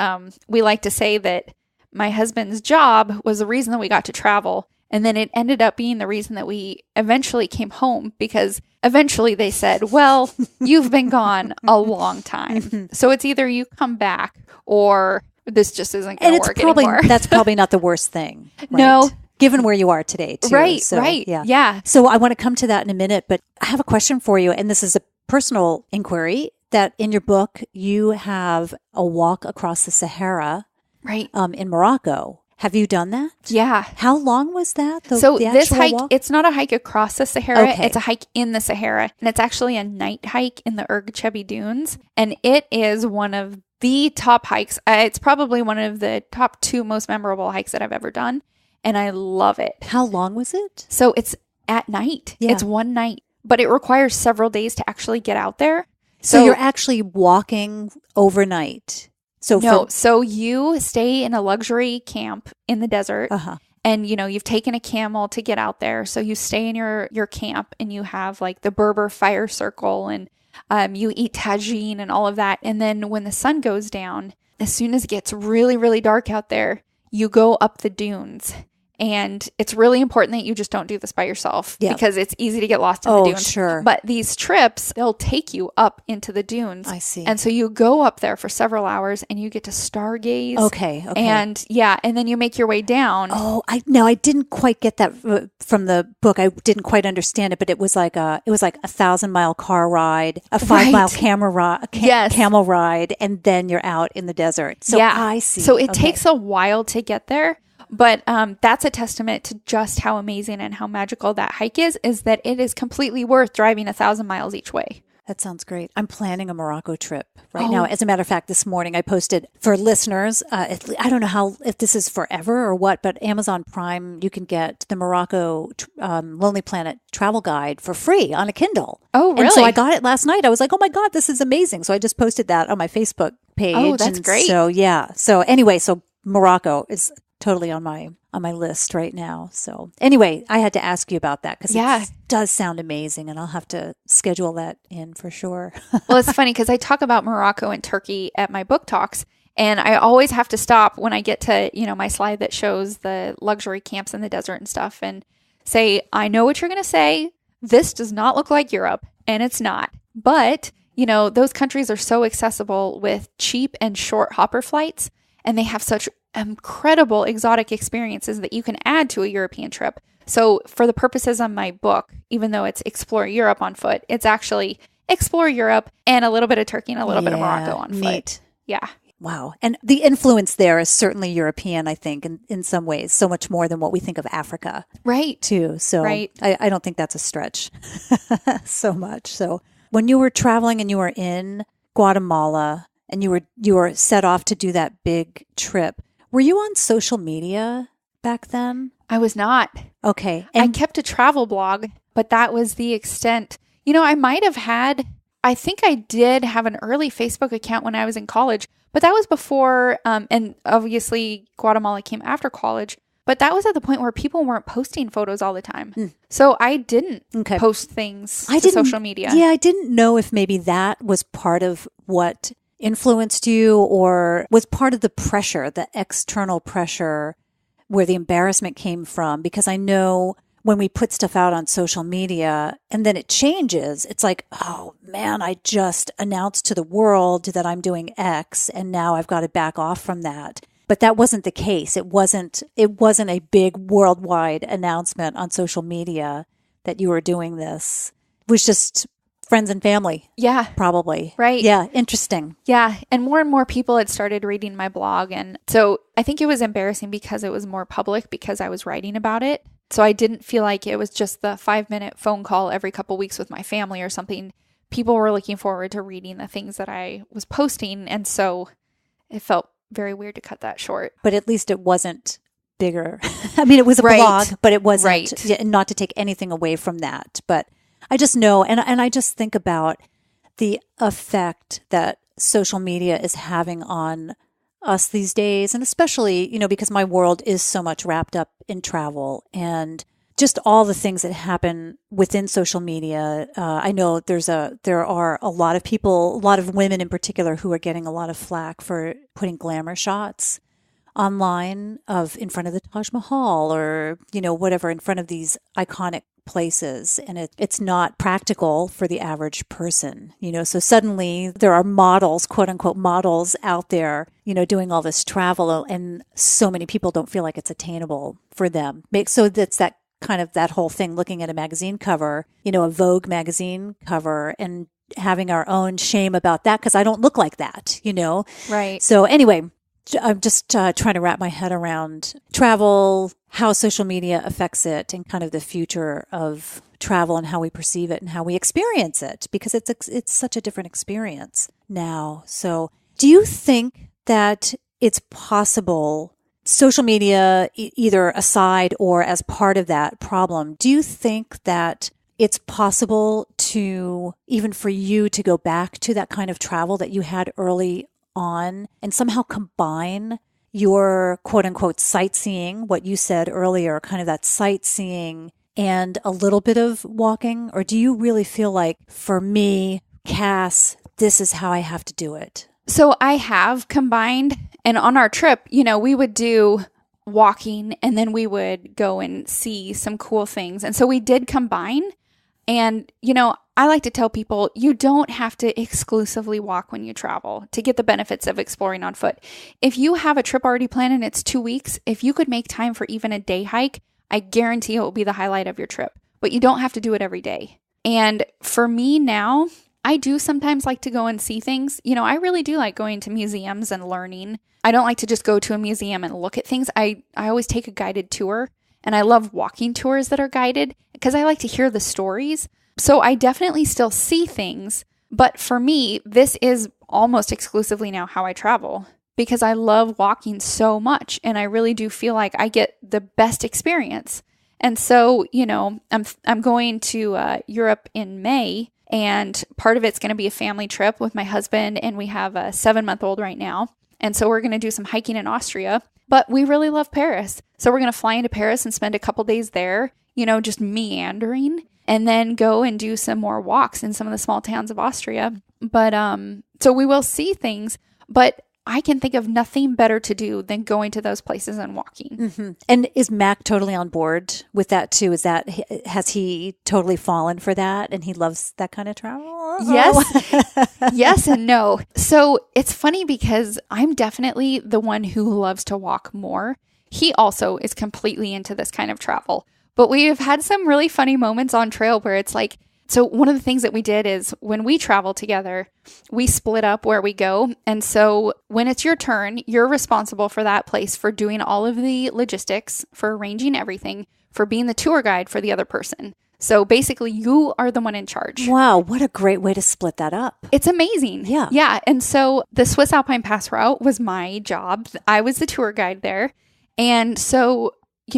we like to say that my husband's job was the reason that we got to travel. And then it ended up being the reason that we eventually came home, because eventually they said, well, you've been gone a long time. So it's either you come back or this just isn't going to work anymore. That's probably not the worst thing. Right? No. Given where you are today, too. Right, so, right. Yeah. So I want to come to that in a minute, but I have a question for you. And this is a personal inquiry, that in your book, you have a walk across the Sahara in Morocco. Have you done that? Yeah. How long was that? This hike, walk? It's not a hike across the Sahara. Okay. It's a hike in the Sahara. And it's actually a night hike in the Chebi Dunes. And it is one of the top hikes. It's probably one of the top 2 most memorable hikes that I've ever done. And I love it. How long was it? So it's at night. Yeah. It's one night. But it requires several days to actually get out there. So you're actually walking overnight. So you stay in a luxury camp in the desert, and you've taken a camel to get out there. So you stay in your camp, and you have like the Berber fire circle, and you eat tagine and all of that. And then when the sun goes down, as soon as it gets really, really dark out there, you go up the dunes. And it's really important that you just don't do this by yourself because it's easy to get lost in the dunes. Sure. But these trips, they'll take you up into the dunes. I see. And so you go up there for several hours and you get to stargaze. Okay. And and then you make your way down. Oh, I didn't quite get that from the book. I didn't quite understand it, but it was like a 1,000-mile car ride, a 5-mile camel ride, and then you're out in the desert. So I see. So it takes a while to get there. But that's a testament to just how amazing and how magical that hike is that it is completely worth driving 1,000 miles each way. That sounds great. I'm planning a Morocco trip right now. As a matter of fact, this morning I posted for listeners, I don't know if this is forever or what, but Amazon Prime, you can get the Morocco Lonely Planet travel guide for free on a Kindle. Oh, really? And so I got it last night. I was like, oh my God, this is amazing. So I just posted that on my Facebook page. Oh, that's great. So So anyway, Morocco is totally on my list right now. So anyway, I had to ask you about that because it does sound amazing, and I'll have to schedule that in for sure. Well, it's funny because I talk about Morocco and Turkey at my book talks, and I always have to stop when I get to, my slide that shows the luxury camps in the desert and stuff and say, I know what you're going to say. This does not look like Europe, and it's not. But, those countries are so accessible with cheap and short hopper flights, and they have such incredible exotic experiences that you can add to a European trip. So for the purposes of my book, even though it's Explore Europe on foot, it's actually Explore Europe and a little bit of Turkey and a little bit of Morocco on foot. Yeah. Wow. And the influence there is certainly European, I think, in some ways, so much more than what we think of Africa. Right. Too. So I don't think that's a stretch so much. So when you were traveling and you were in Guatemala and you were set off to do that big trip, were you on social media back then? I was not. Okay. I kept a travel blog, but that was the extent. I think I did have an early Facebook account when I was in college, but that was before, and obviously Guatemala came after college, but that was at the point where people weren't posting photos all the time. So I didn't post things to social media. Yeah, I didn't know if maybe that was part of what influenced you or was part of the pressure, the external pressure where the embarrassment came from. Because I know when we put stuff out on social media and then it changes, it's like, oh man, I just announced to the world that I'm doing X and now I've got to back off from that. But that wasn't the case. It wasn't a big worldwide announcement on social media that you were doing this? It was just friends and family. Yeah. Probably. Right. Yeah. Interesting. Yeah. And more people had started reading my blog. And so I think it was embarrassing because it was more public because I was writing about it. So I didn't feel like it was just the 5-minute phone call every couple weeks with my family or something. People were looking forward to reading the things that I was posting. And so it felt very weird to cut that short. But at least it wasn't bigger. I mean, it was a blog, but it wasn't, not to take anything away from that. But I just know, and I just think about the effect that social media is having on us these days. And especially, because my world is so much wrapped up in travel and just all the things that happen within social media. I know there are a lot of people, a lot of women in particular, who are getting a lot of flack for putting glamour shots online in front of the Taj Mahal or, whatever, in front of these iconic places. And it's not practical for the average person, so suddenly there are models, quote unquote models out there, doing all this travel, and so many people don't feel like it's attainable for them. So that's that kind of that whole thing, looking at a magazine cover, a Vogue magazine cover, and having our own shame about that because I don't look like that, Right. So anyway, I'm just trying to wrap my head around travel, how social media affects it, and kind of the future of travel and how we perceive it and how we experience it, because it's such a different experience now. So do you think that it's possible, social media either aside or as part of that problem, do you think that it's possible to, even for you to go back to that kind of travel that you had early on and somehow combine your quote unquote sightseeing, what you said earlier, kind of that sightseeing and a little bit of walking? Or do you really feel like, for me, Cass, this is how I have to do it? So I have combined, and on our trip, we would do walking and then we would go and see some cool things. And so we did combine. And, I like to tell people you don't have to exclusively walk when you travel to get the benefits of exploring on foot. If you have a trip already planned and it's 2 weeks, if you could make time for even a day hike, I guarantee it will be the highlight of your trip. But you don't have to do it every day. And for me now, I do sometimes like to go and see things. I really do like going to museums and learning. I don't like to just go to a museum and look at things. I always take a guided tour, and I love walking tours that are guided because I like to hear the stories. So I definitely still see things, but for me, this is almost exclusively now how I travel because I love walking so much, and I really do feel like I get the best experience. And so, I'm going to Europe in May, and part of it's going to be a family trip with my husband, and we have a 7-month-old right now. And so we're going to do some hiking in Austria, but we really love Paris. So we're going to fly into Paris and spend a couple days there, just meandering, and then go and do some more walks in some of the small towns of Austria. But so we will see things, but I can think of nothing better to do than going to those places and walking. Mm-hmm. And is Mac totally on board with that too? Has he totally fallen for that and he loves that kind of travel? Yes. Yes and no. So it's funny because I'm definitely the one who loves to walk more. He also is completely into this kind of travel. But we have had some really funny moments on trail where it's like, so one of the things that we did is when we travel together, we split up where we go. And so when it's your turn, you're responsible for that place, for doing all of the logistics, for arranging everything, for being the tour guide for the other person. So basically you are the one in charge. Wow. What a great way to split that up. It's amazing. Yeah. Yeah. And so the Swiss Alpine Pass route was my job. I was the tour guide there. And so,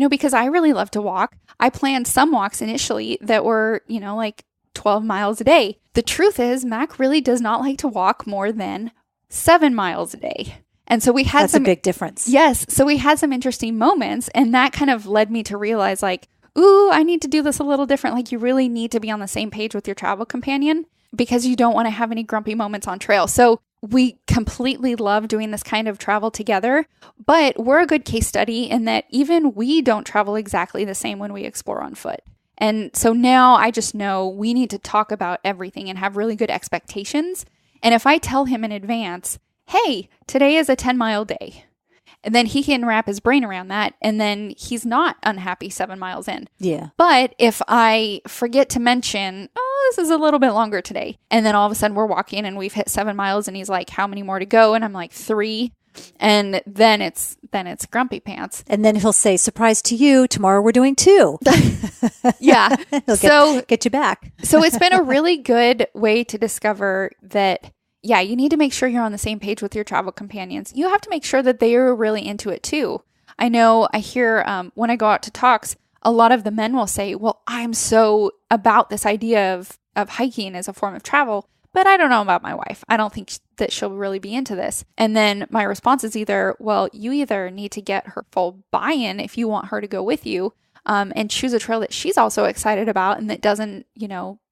because I really love to walk, I planned some walks initially that were, like 12 miles a day. The truth is, Mac really does not like to walk more than 7 miles a day. And so that's a big difference. Yes. So we had some interesting moments, and that kind of led me to realize like, ooh, I need to do this a little different. Like you really need to be on the same page with your travel companion because you don't want to have any grumpy moments on trail. So we completely love doing this kind of travel together, but we're a good case study in that even we don't travel exactly the same when we explore on foot. And so now I just know we need to talk about everything and have really good expectations. And if I tell him in advance, hey, today is a 10-mile day, And then he can wrap his brain around that. And then he's not unhappy 7 miles in. Yeah. But if I forget to mention, oh, this is a little bit longer today. And then all of a sudden we're walking and we've hit 7 miles and he's like, how many more to go? And I'm like, 3. And then it's grumpy pants. And then he'll say, surprise to you, tomorrow we're doing 2. Yeah. He'll get you back. So it's been a really good way to discover that, yeah, you need to make sure you're on the same page with your travel companions. You have to make sure that they are really into it too. I know I hear when I go out to talks, a lot of the men will say, well, I'm so about this idea of hiking as a form of travel, but I don't know about my wife. I don't think that she'll really be into this. And then my response is either, well, you either need to get her full buy-in if you want her to go with you, and choose a trail that she's also excited about and that doesn't,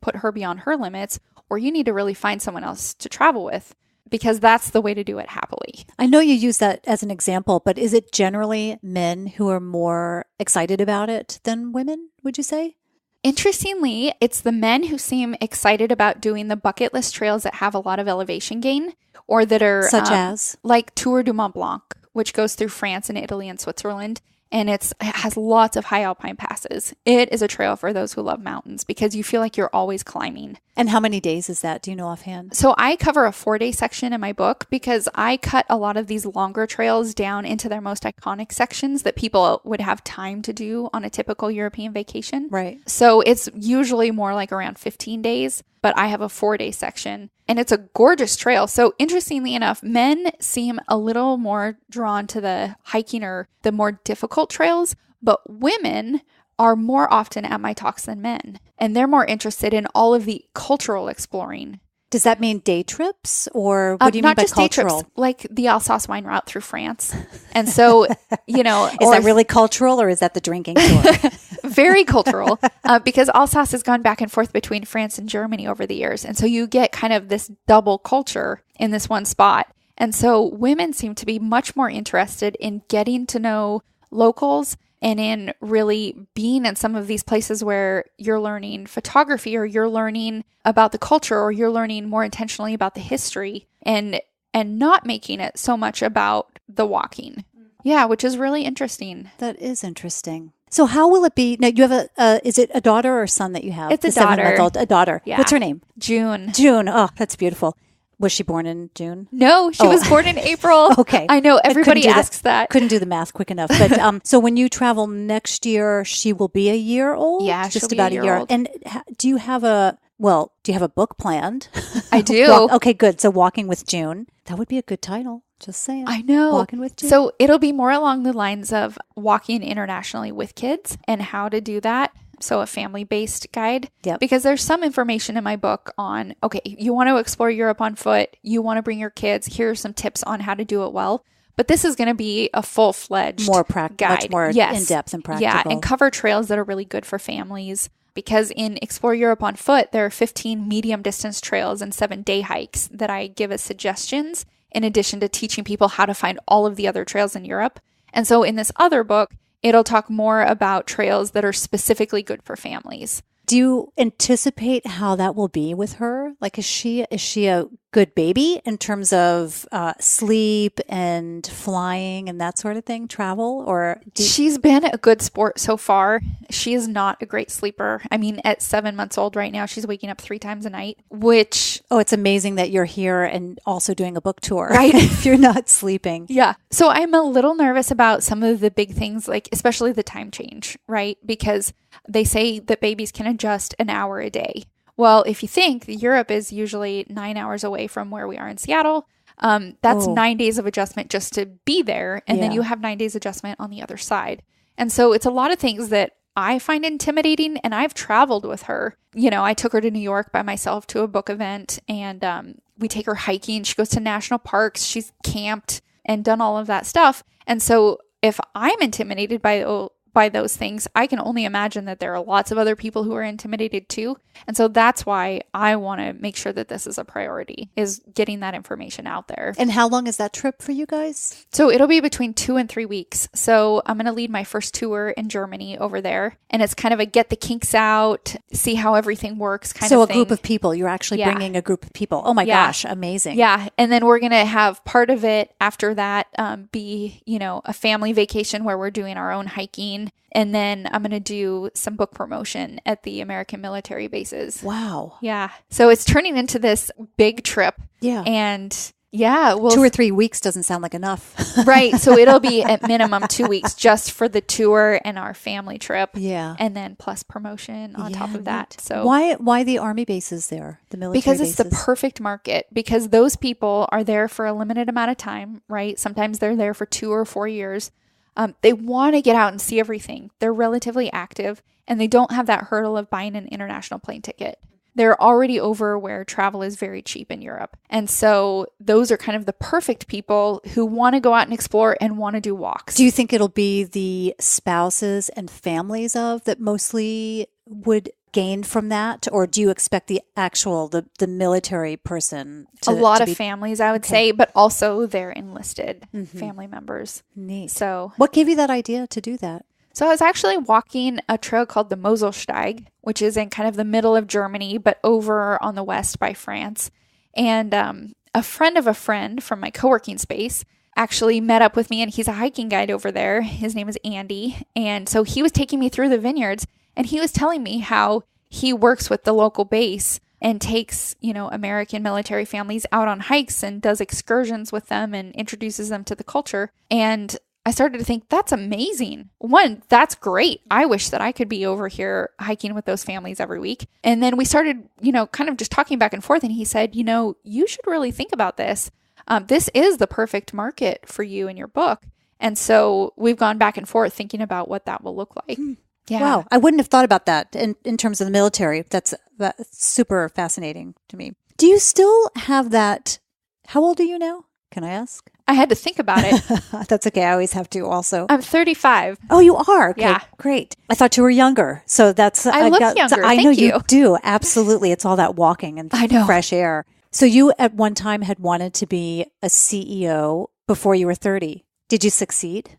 put her beyond her limits, or you need to really find someone else to travel with, because that's the way to do it happily. I know you use that as an example, but is it generally men who are more excited about it than women, would you say? Interestingly, it's the men who seem excited about doing the bucket list trails that have a lot of elevation gain, or that are such as like Tour du Mont Blanc, which goes through France and Italy and Switzerland. And it has lots of high alpine passes. It is a trail for those who love mountains because you feel like you're always climbing. And how many days is that? Do you know offhand? So I cover a 4-day section in my book because I cut a lot of these longer trails down into their most iconic sections that people would have time to do on a typical European vacation. Right. So it's usually more like around 15 days, but I have a 4-day section. And it's a gorgeous trail. So interestingly enough, men seem a little more drawn to the hiking or the more difficult trails, but women are more often at my talks than men. And they're more interested in all of the cultural exploring. Does that mean day trips, or what do you mean by cultural? Not just day trips, like the Alsace wine route through France. And so, is that really cultural, or is that the drinking tour? Very cultural, because Alsace has gone back and forth between France and Germany over the years. And so you get kind of this double culture in this one spot. And so women seem to be much more interested in getting to know locals and in really being in some of these places where you're learning photography, or you're learning about the culture, or you're learning more intentionally about the history, and not making it so much about the walking. Yeah, which is really interesting. That is interesting. So how will it be? Now you have is it a daughter or a son that you have? It's a daughter. 7-month-old, a daughter. Yeah. What's her name? June. June. Oh, that's beautiful. Was she born in June? No, she was born in April. Okay. I know everybody asks that. Couldn't do the math quick enough. But so when you travel next year, she will be a year old? Yeah, just she'll about be a year. Old. And do you have a book planned? I do. Okay, good. So Walking with June. That would be a good title. Just saying. I know. Walking with June. So it'll be more along the lines of walking internationally with kids and how to do that. So a family-based guide. Yep. Because there's some information in my book on, okay, you want to explore Europe on foot, you want to bring your kids, here are some tips on how to do it well. But this is going to be a full-fledged guide. Much more in-depth and practical. Yeah, and cover trails that are really good for families. Because in Explore Europe on Foot, there are 15 medium-distance trails and 7 day hikes that I give as suggestions, in addition to teaching people how to find all of the other trails in Europe. And so in this other book, it'll talk more about trails that are specifically good for families. Do you anticipate how that will be with her? Like, is she a good baby in terms of sleep and flying and that sort of thing, travel? Or she's been a good sport so far. She is not a great sleeper. I mean, at 7 months old right now, she's waking up 3 times a night, which... Oh, it's amazing that you're here and also doing a book tour. Right. If you're not sleeping. Yeah. So I'm a little nervous about some of the big things, like especially the time change, right? Because they say that babies can adjust an hour a day. Well, if you think Europe is usually 9 hours away from where we are in Seattle, that's 9 days of adjustment just to be there. And then you have 9 days adjustment on the other side. And so it's a lot of things that I find intimidating, and I've traveled with her. You know, I took her to New York by myself to a book event, and we take her hiking. She goes to national parks. She's camped and done all of that stuff. And so if I'm intimidated by by those things, I can only imagine that there are lots of other people who are intimidated too. And so that's why I want to make sure that this is a priority, is getting that information out there. And how long is that trip for you guys? So it'll be between 2 and 3 weeks. So I'm going to lead my first tour in Germany over there. And it's kind of a get the kinks out, see how everything works kind of thing. So a group of people, you're actually bringing a group of people. Oh my gosh, amazing. Yeah. And then we're going to have part of it after that be, a family vacation where we're doing our own hiking. And then I'm going to do some book promotion at the American military bases. Wow. Yeah. So it's turning into this big trip. Yeah. And yeah, well, 2 or 3 weeks doesn't sound like enough. Right. So it'll be at minimum 2 weeks just for the tour and our family trip. Yeah. And then plus promotion on top of that. So why the Army bases there, the military because bases? it's the perfect market, because those people are there for a limited amount of time, right? Sometimes they're there for 2 or 4 years. They want to get out and see everything. They're relatively active, and they don't have that hurdle of buying an international plane ticket. They're already over where travel is very cheap in Europe. And so those are kind of the perfect people who want to go out and explore and want to do walks. Do you think it'll be the spouses and families of that mostly would gain from that? Or do you expect the actual, the military person to a lot to of be... families, I would say, but also their enlisted family members. Neat. So what gave you that idea to do that? So I was actually walking a trail called the Moselsteig, which is in kind of the middle of Germany, but over on the west by France. And a friend of a friend from my co-working space actually met up with me, and he's a hiking guide over there. His name is Andy. And so he was taking me through the vineyards, and he was telling me how he works with the local base and takes, American military families out on hikes and does excursions with them and introduces them to the culture. And I started to think, that's amazing. One, that's great. I wish that I could be over here hiking with those families every week. And then we started, kind of just talking back and forth. And he said, you should really think about this. This is the perfect market for you and your book. And so we've gone back and forth thinking about what that will look like. Yeah. Wow. I wouldn't have thought about that in terms of the military. That's super fascinating to me. Do you still have that? How old are you now? Can I ask? I had to think about it. That's okay. I always have to also. I'm 35. Oh, you are? Okay, yeah. Great. I thought you were younger. So that's... I look younger. I know Thank you do. Absolutely. It's all that walking and fresh air. So you at one time had wanted to be a CEO before you were 30. Did you succeed?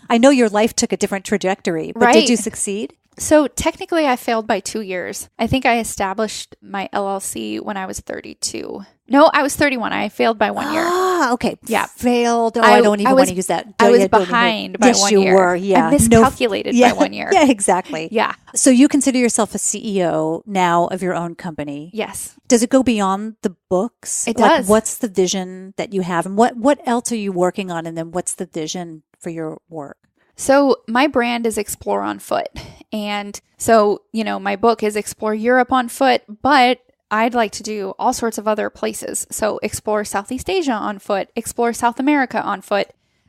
I know your life took a different trajectory, but did you succeed? So technically I failed by 2 years. I think I established my LLC when I was 32. No, I was 31. I failed by 1 year. Ah, okay. Yeah. Failed. Oh, I don't even want to use that. I was behind by 1 year. Yes, you were. Yeah. I miscalculated by 1 year. Yeah, exactly. Yeah. So you consider yourself a CEO now of your own company. Yes. Does it go beyond the books? It does. What's the vision that you have? And what else are you working on? And then what's the vision for your work? So my brand is Explore on Foot. And so, my book is Explore Europe on Foot, but I'd like to do all sorts of other places. So explore Southeast Asia on foot, explore South America on foot.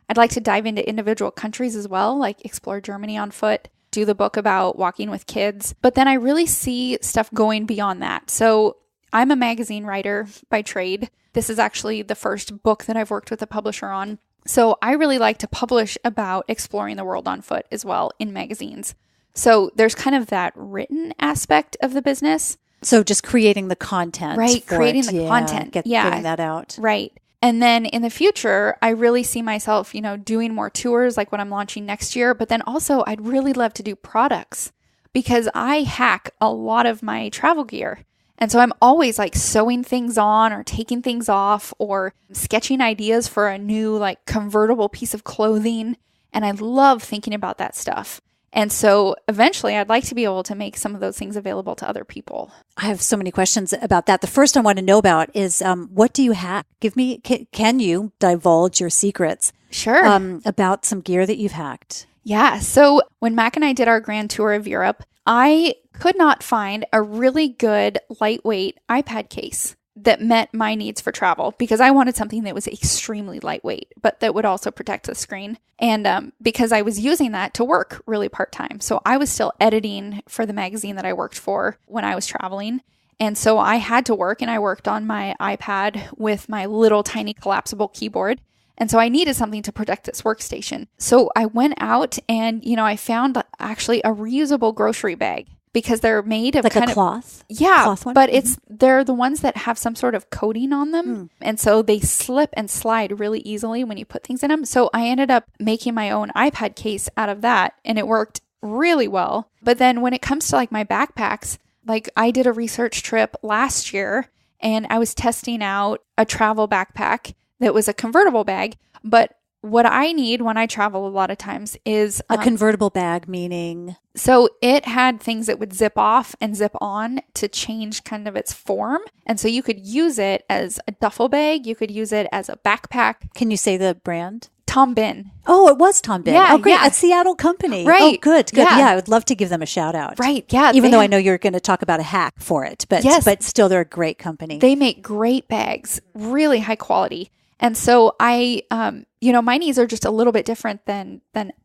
I'd like to dive into individual countries as well, like explore Germany on foot, do the book about walking with kids. But then I really see stuff going beyond that. So I'm a magazine writer by trade. This is actually the first book that I've worked with a publisher on. So I really like to publish about exploring the world on foot as well in magazines. So there's kind of that written aspect of the business. So just creating the content. Right, creating the content. Getting that out. Right. And then in the future, I really see myself, doing more tours like what I'm launching next year. But then also I'd really love to do products because I hack a lot of my travel gear. And so I'm always like sewing things on or taking things off or sketching ideas for a new like convertible piece of clothing. And I love thinking about that stuff. And so eventually I'd like to be able to make some of those things available to other people. I have so many questions about that. The first I want to know about is what do you hack? Can you divulge your secrets? Sure. About some gear that you've hacked? Yeah. So when Mac and I did our grand tour of Europe, I could not find a really good lightweight iPad case that met my needs for travel because I wanted something that was extremely lightweight, but that would also protect the screen. And because I was using that to work really part-time. So I was still editing for the magazine that I worked for when I was traveling. And so I had to work, and I worked on my iPad with my little tiny collapsible keyboard. And so I needed something to protect this workstation. So I went out and, I found actually a reusable grocery bag because they're made of like a cloth? Yeah, cloth one? But they're the ones that have some sort of coating on them. And so they slip and slide really easily when you put things in them. So I ended up making my own iPad case out of that, and it worked really well. But then when it comes to like my backpacks, like I did a research trip last year and I was testing out a travel backpack that was a convertible bag. But what I need when I travel a lot of times is a convertible bag, meaning? So it had things that would zip off and zip on to change kind of its form. And so you could use it as a duffel bag. You could use it as a backpack. Can you say the brand? Tom Bin. Oh, it was Tom Bin. Yeah, oh, great. yeah. A Seattle company. Right. Oh, good. Yeah. Yeah, I would love to give them a shout out. Right. Yeah. Even though I know you're going to talk about a hack for it, but but still they're a great company. They make great bags, really high quality. And so I, my needs are just a little bit different than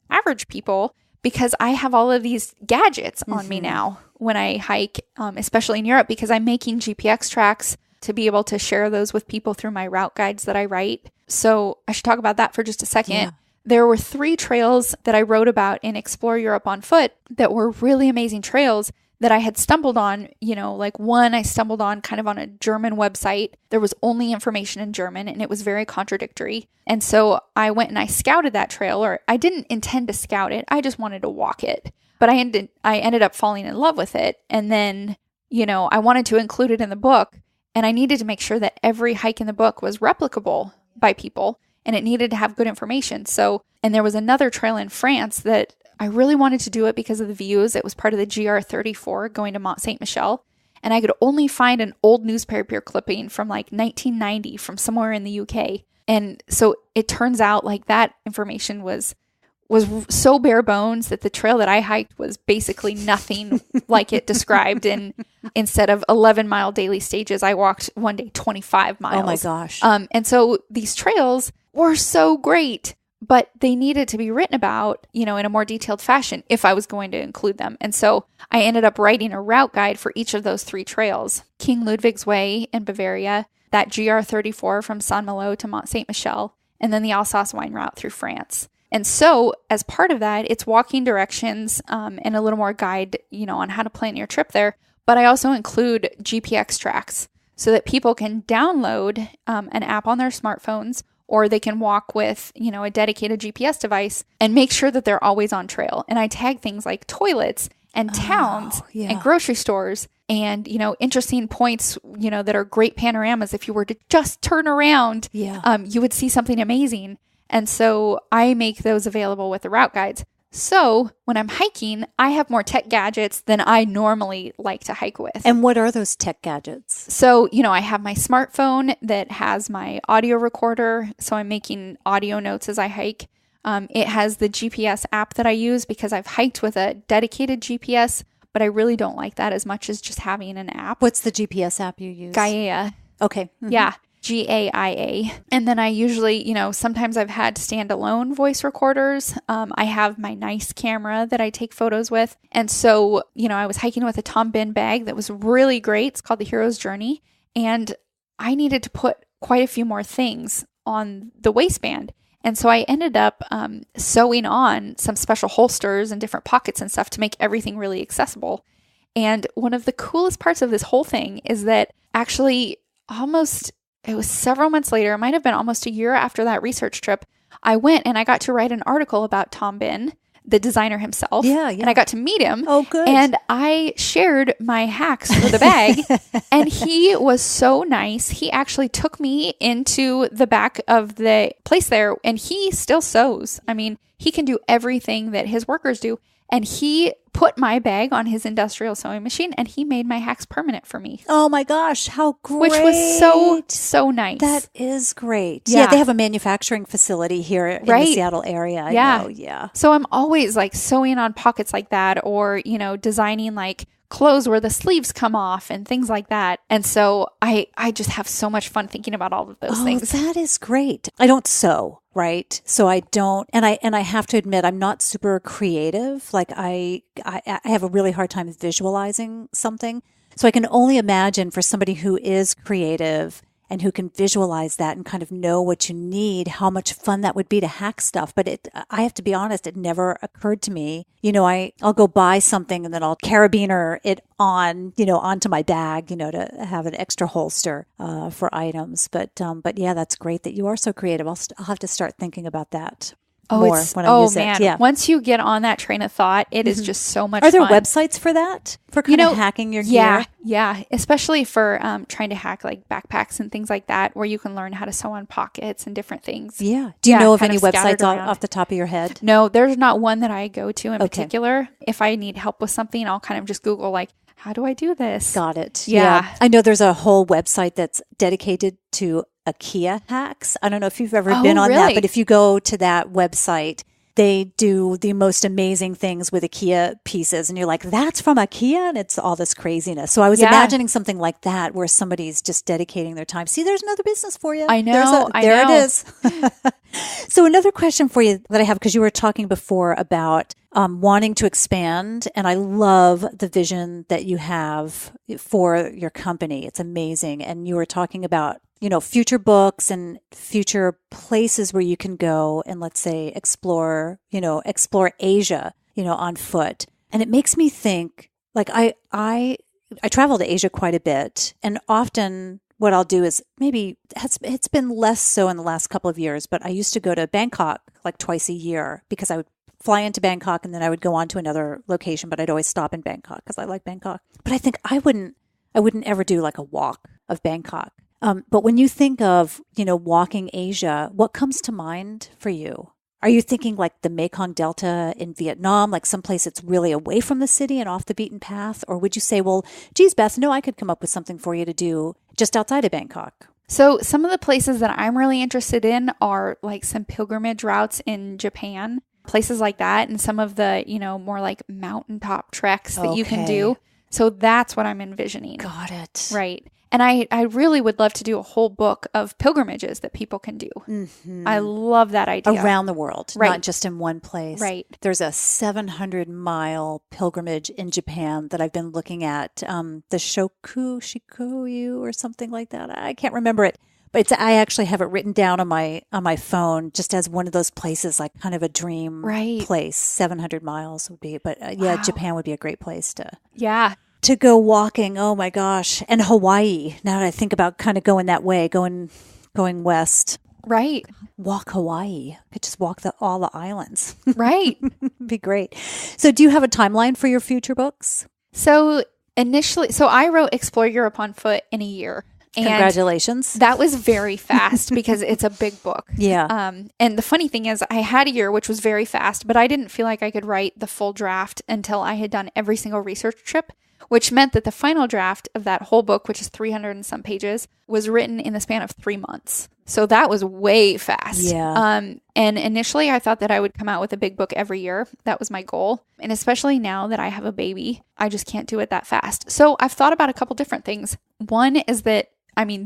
average people because I have all of these gadgets on me now when I hike, especially in Europe, because I'm making GPX tracks to be able to share those with people through my route guides that I write. So I should talk about that for just a second. Yeah. There were 3 trails that I wrote about in Explore Europe on Foot that were really amazing trails that I had stumbled on, like one I stumbled on kind of on a German website. There was only information in German and it was very contradictory. And so I went and I scouted that trail, or I didn't intend to scout it. I just wanted to walk it. But I ended up falling in love with it. And then, I wanted to include it in the book, and I needed to make sure that every hike in the book was replicable by people, and it needed to have good information. So, and there was another trail in France that I really wanted to do it because of the views. It was part of the GR34 going to Mont Saint-Michel. And I could only find an old newspaper clipping from like 1990 from somewhere in the UK. And so it turns out like that information was so bare bones that the trail that I hiked was basically nothing like it described. And instead of 11-mile daily stages, I walked one day 25 miles. Oh my gosh. And so these trails were so great, but they needed to be written about, in a more detailed fashion if I was going to include them. And so I ended up writing a route guide for each of those 3 trails. King Ludwig's Way in Bavaria, that GR34 from Saint-Malo to Mont Saint-Michel, and then the Alsace wine route through France. And so as part of that, it's walking directions and a little more guide, on how to plan your trip there. But I also include GPX tracks so that people can download an app on their smartphones, or they can walk with, a dedicated GPS device and make sure that they're always on trail. And I tag things like toilets and towns and grocery stores and, interesting points, that are great panoramas. If you were to just turn around, you would see something amazing. And so I make those available with the route guides. So when I'm hiking, I have more tech gadgets than I normally like to hike with. And what are those tech gadgets? So, I have my smartphone that has my audio recorder. So I'm making audio notes as I hike. It has the GPS app that I use because I've hiked with a dedicated GPS, but I really don't like that as much as just having an app. What's the GPS app you use? Gaia. Okay. Yeah. GAIA. And then I usually, sometimes I've had standalone voice recorders. I have my nice camera that I take photos with. And so, I was hiking with a Tom Bin bag that was really great. It's called the Hero's Journey. And I needed to put quite a few more things on the waistband. And so I ended up sewing on some special holsters and different pockets and stuff to make everything really accessible. And one of the coolest parts of this whole thing is that actually it was several months later, it might have been almost a year after that research trip, I went and I got to write an article about Tom Bin, the designer himself. Yeah. And I got to meet him. Oh, good. And I shared my hacks for the bag. And he was so nice. He actually took me into the back of the place there, and he still sews. I mean, he can do everything that his workers do. And he put my bag on his industrial sewing machine, and he made my hacks permanent for me. Oh my gosh, how great. Which was so nice. That is great. Yeah, they have a manufacturing facility here in the Seattle area. I know. Yeah. So I'm always like sewing on pockets like that, or, designing like clothes where the sleeves come off and things like that. And so I just have so much fun thinking about all of those things. That is great. I don't sew, right? So I don't, and I have to admit, I'm not super creative. Like I have a really hard time visualizing something. So I can only imagine for somebody who is creative and who can visualize that and kind of know what you need, how much fun that would be to hack stuff. But I have to be honest, it never occurred to me. I'll go buy something and then I'll carabiner it on, onto my bag, to have an extra holster for items. But yeah, that's great that you are so creative. I'll have to start thinking about that. More when I use man. it. Yeah. Once you get on that train of thought, it is just so much fun. Are there fun. websites for that? For kind of hacking your gear? Yeah. Especially for trying to hack like backpacks and things like that, where you can learn how to sew on pockets and different things. Yeah. Do you know of any websites off the top of your head? No, there's not one that I go to in particular. If I need help with something, I'll kind of just Google like, how do I do this? Got it. Yeah. I know there's a whole website that's dedicated to IKEA hacks. I don't know if you've ever been on that, but if you go to that website, they do the most amazing things with IKEA pieces. And you're like, that's from IKEA? And it's all this craziness. So I was imagining something like that where somebody's just dedicating their time. See, there's another business for you. I know. There it is. So another question for you that I have, because you were talking before about wanting to expand. And I love the vision that you have for your company. It's amazing. And you were talking about future books and future places where you can go and, let's say, explore Asia, on foot. And it makes me think, like, I travel to Asia quite a bit, and often what I'll do is maybe it's been less so in the last couple of years, but I used to go to Bangkok like twice a year because I would fly into Bangkok and then I would go on to another location, but I'd always stop in Bangkok because I like Bangkok. But I think I wouldn't ever do like a walk of Bangkok. But when you think of, walking Asia, what comes to mind for you? Are you thinking like the Mekong Delta in Vietnam, like someplace that's really away from the city and off the beaten path? Or would you say, well, geez, Beth, no, I could come up with something for you to do just outside of Bangkok? So some of the places that I'm really interested in are like some pilgrimage routes in Japan, places like that, and some of the, more like mountaintop treks that you can do. So that's what I'm envisioning. Got it. Right. And I really would love to do a whole book of pilgrimages that people can do. Mm-hmm. I love that idea. Around the world, right. Not just in one place. Right. There's a 700-mile pilgrimage in Japan that I've been looking at, the Shikoyu or something like that. I can't remember it. But I actually have it written down on my phone just as one of those places, like kind of a dream place. 700 miles would be. But wow. Japan would be a great place to go walking. Oh my gosh. And Hawaii. Now that I think about kind of going that way, going west. Right. Walk Hawaii. Could just walk all the islands. Right. Be great. So do you have a timeline for your future books? So I wrote Explore Europe on Foot in a year. And congratulations. That was very fast because it's a big book. Yeah. And the funny thing is I had a year, which was very fast, but I didn't feel like I could write the full draft until I had done every single research trip, which meant that the final draft of that whole book, which is 300 and some pages, was written in the span of 3 months. So that was way fast. Yeah. And initially I thought that I would come out with a big book every year. That was my goal. And especially now that I have a baby, I just can't do it that fast. So I've thought about a couple different things. One is that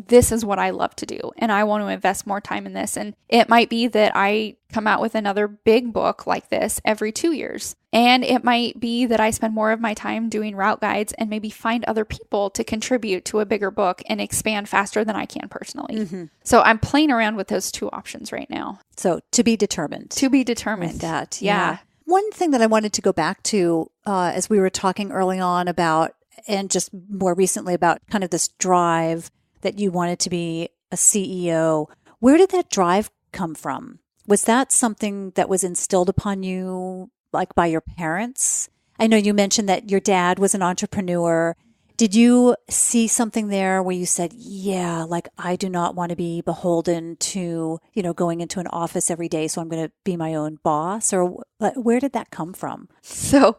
this is what I love to do, and I want to invest more time in this. And it might be that I come out with another big book like this every 2 years. And it might be that I spend more of my time doing route guides and maybe find other people to contribute to a bigger book and expand faster than I can personally. Mm-hmm. So I'm playing around with those two options right now. So to be determined. To be determined. With that. Yeah. One thing that I wanted to go back to as we were talking early on about, and just more recently about kind of this drive that you wanted to be a CEO. Where did that drive come from? Was that something that was instilled upon you, like by your parents? I know you mentioned that your dad was an entrepreneur. Did you see something there where you said, yeah, like I do not want to be beholden to, going into an office every day, so I'm going to be my own boss? Or where did that come from? So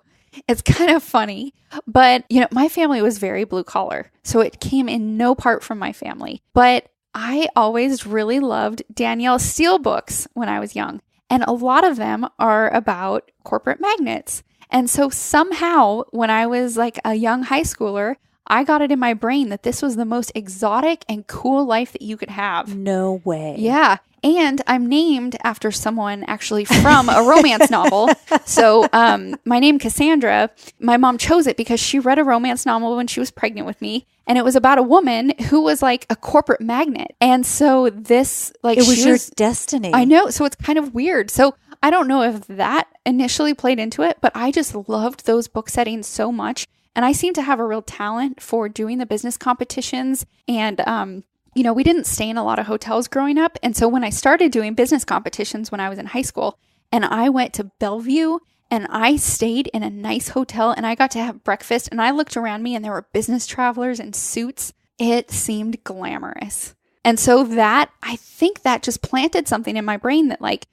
it's kind of funny, but my family was very blue collar, so it came in no part from my family. But I always really loved Danielle Steele books when I was young, and a lot of them are about corporate magnates. And so somehow when I was like a young high schooler, I got it in my brain that this was the most exotic and cool life that you could have. No way. Yeah. And I'm named after someone actually from a romance novel. So my name, Cassandra, my mom chose it because she read a romance novel when she was pregnant with me. And it was about a woman who was like a corporate magnate. And so this, like, it was your destiny. I know. So it's kind of weird. So I don't know if that initially played into it, but I just loved those book settings so much. And I seem to have a real talent for doing the business competitions. And, we didn't stay in a lot of hotels growing up. And so when I started doing business competitions when I was in high school, and I went to Bellevue and I stayed in a nice hotel and I got to have breakfast and I looked around me and there were business travelers in suits, it seemed glamorous. And so I think that just planted something in my brain that, like,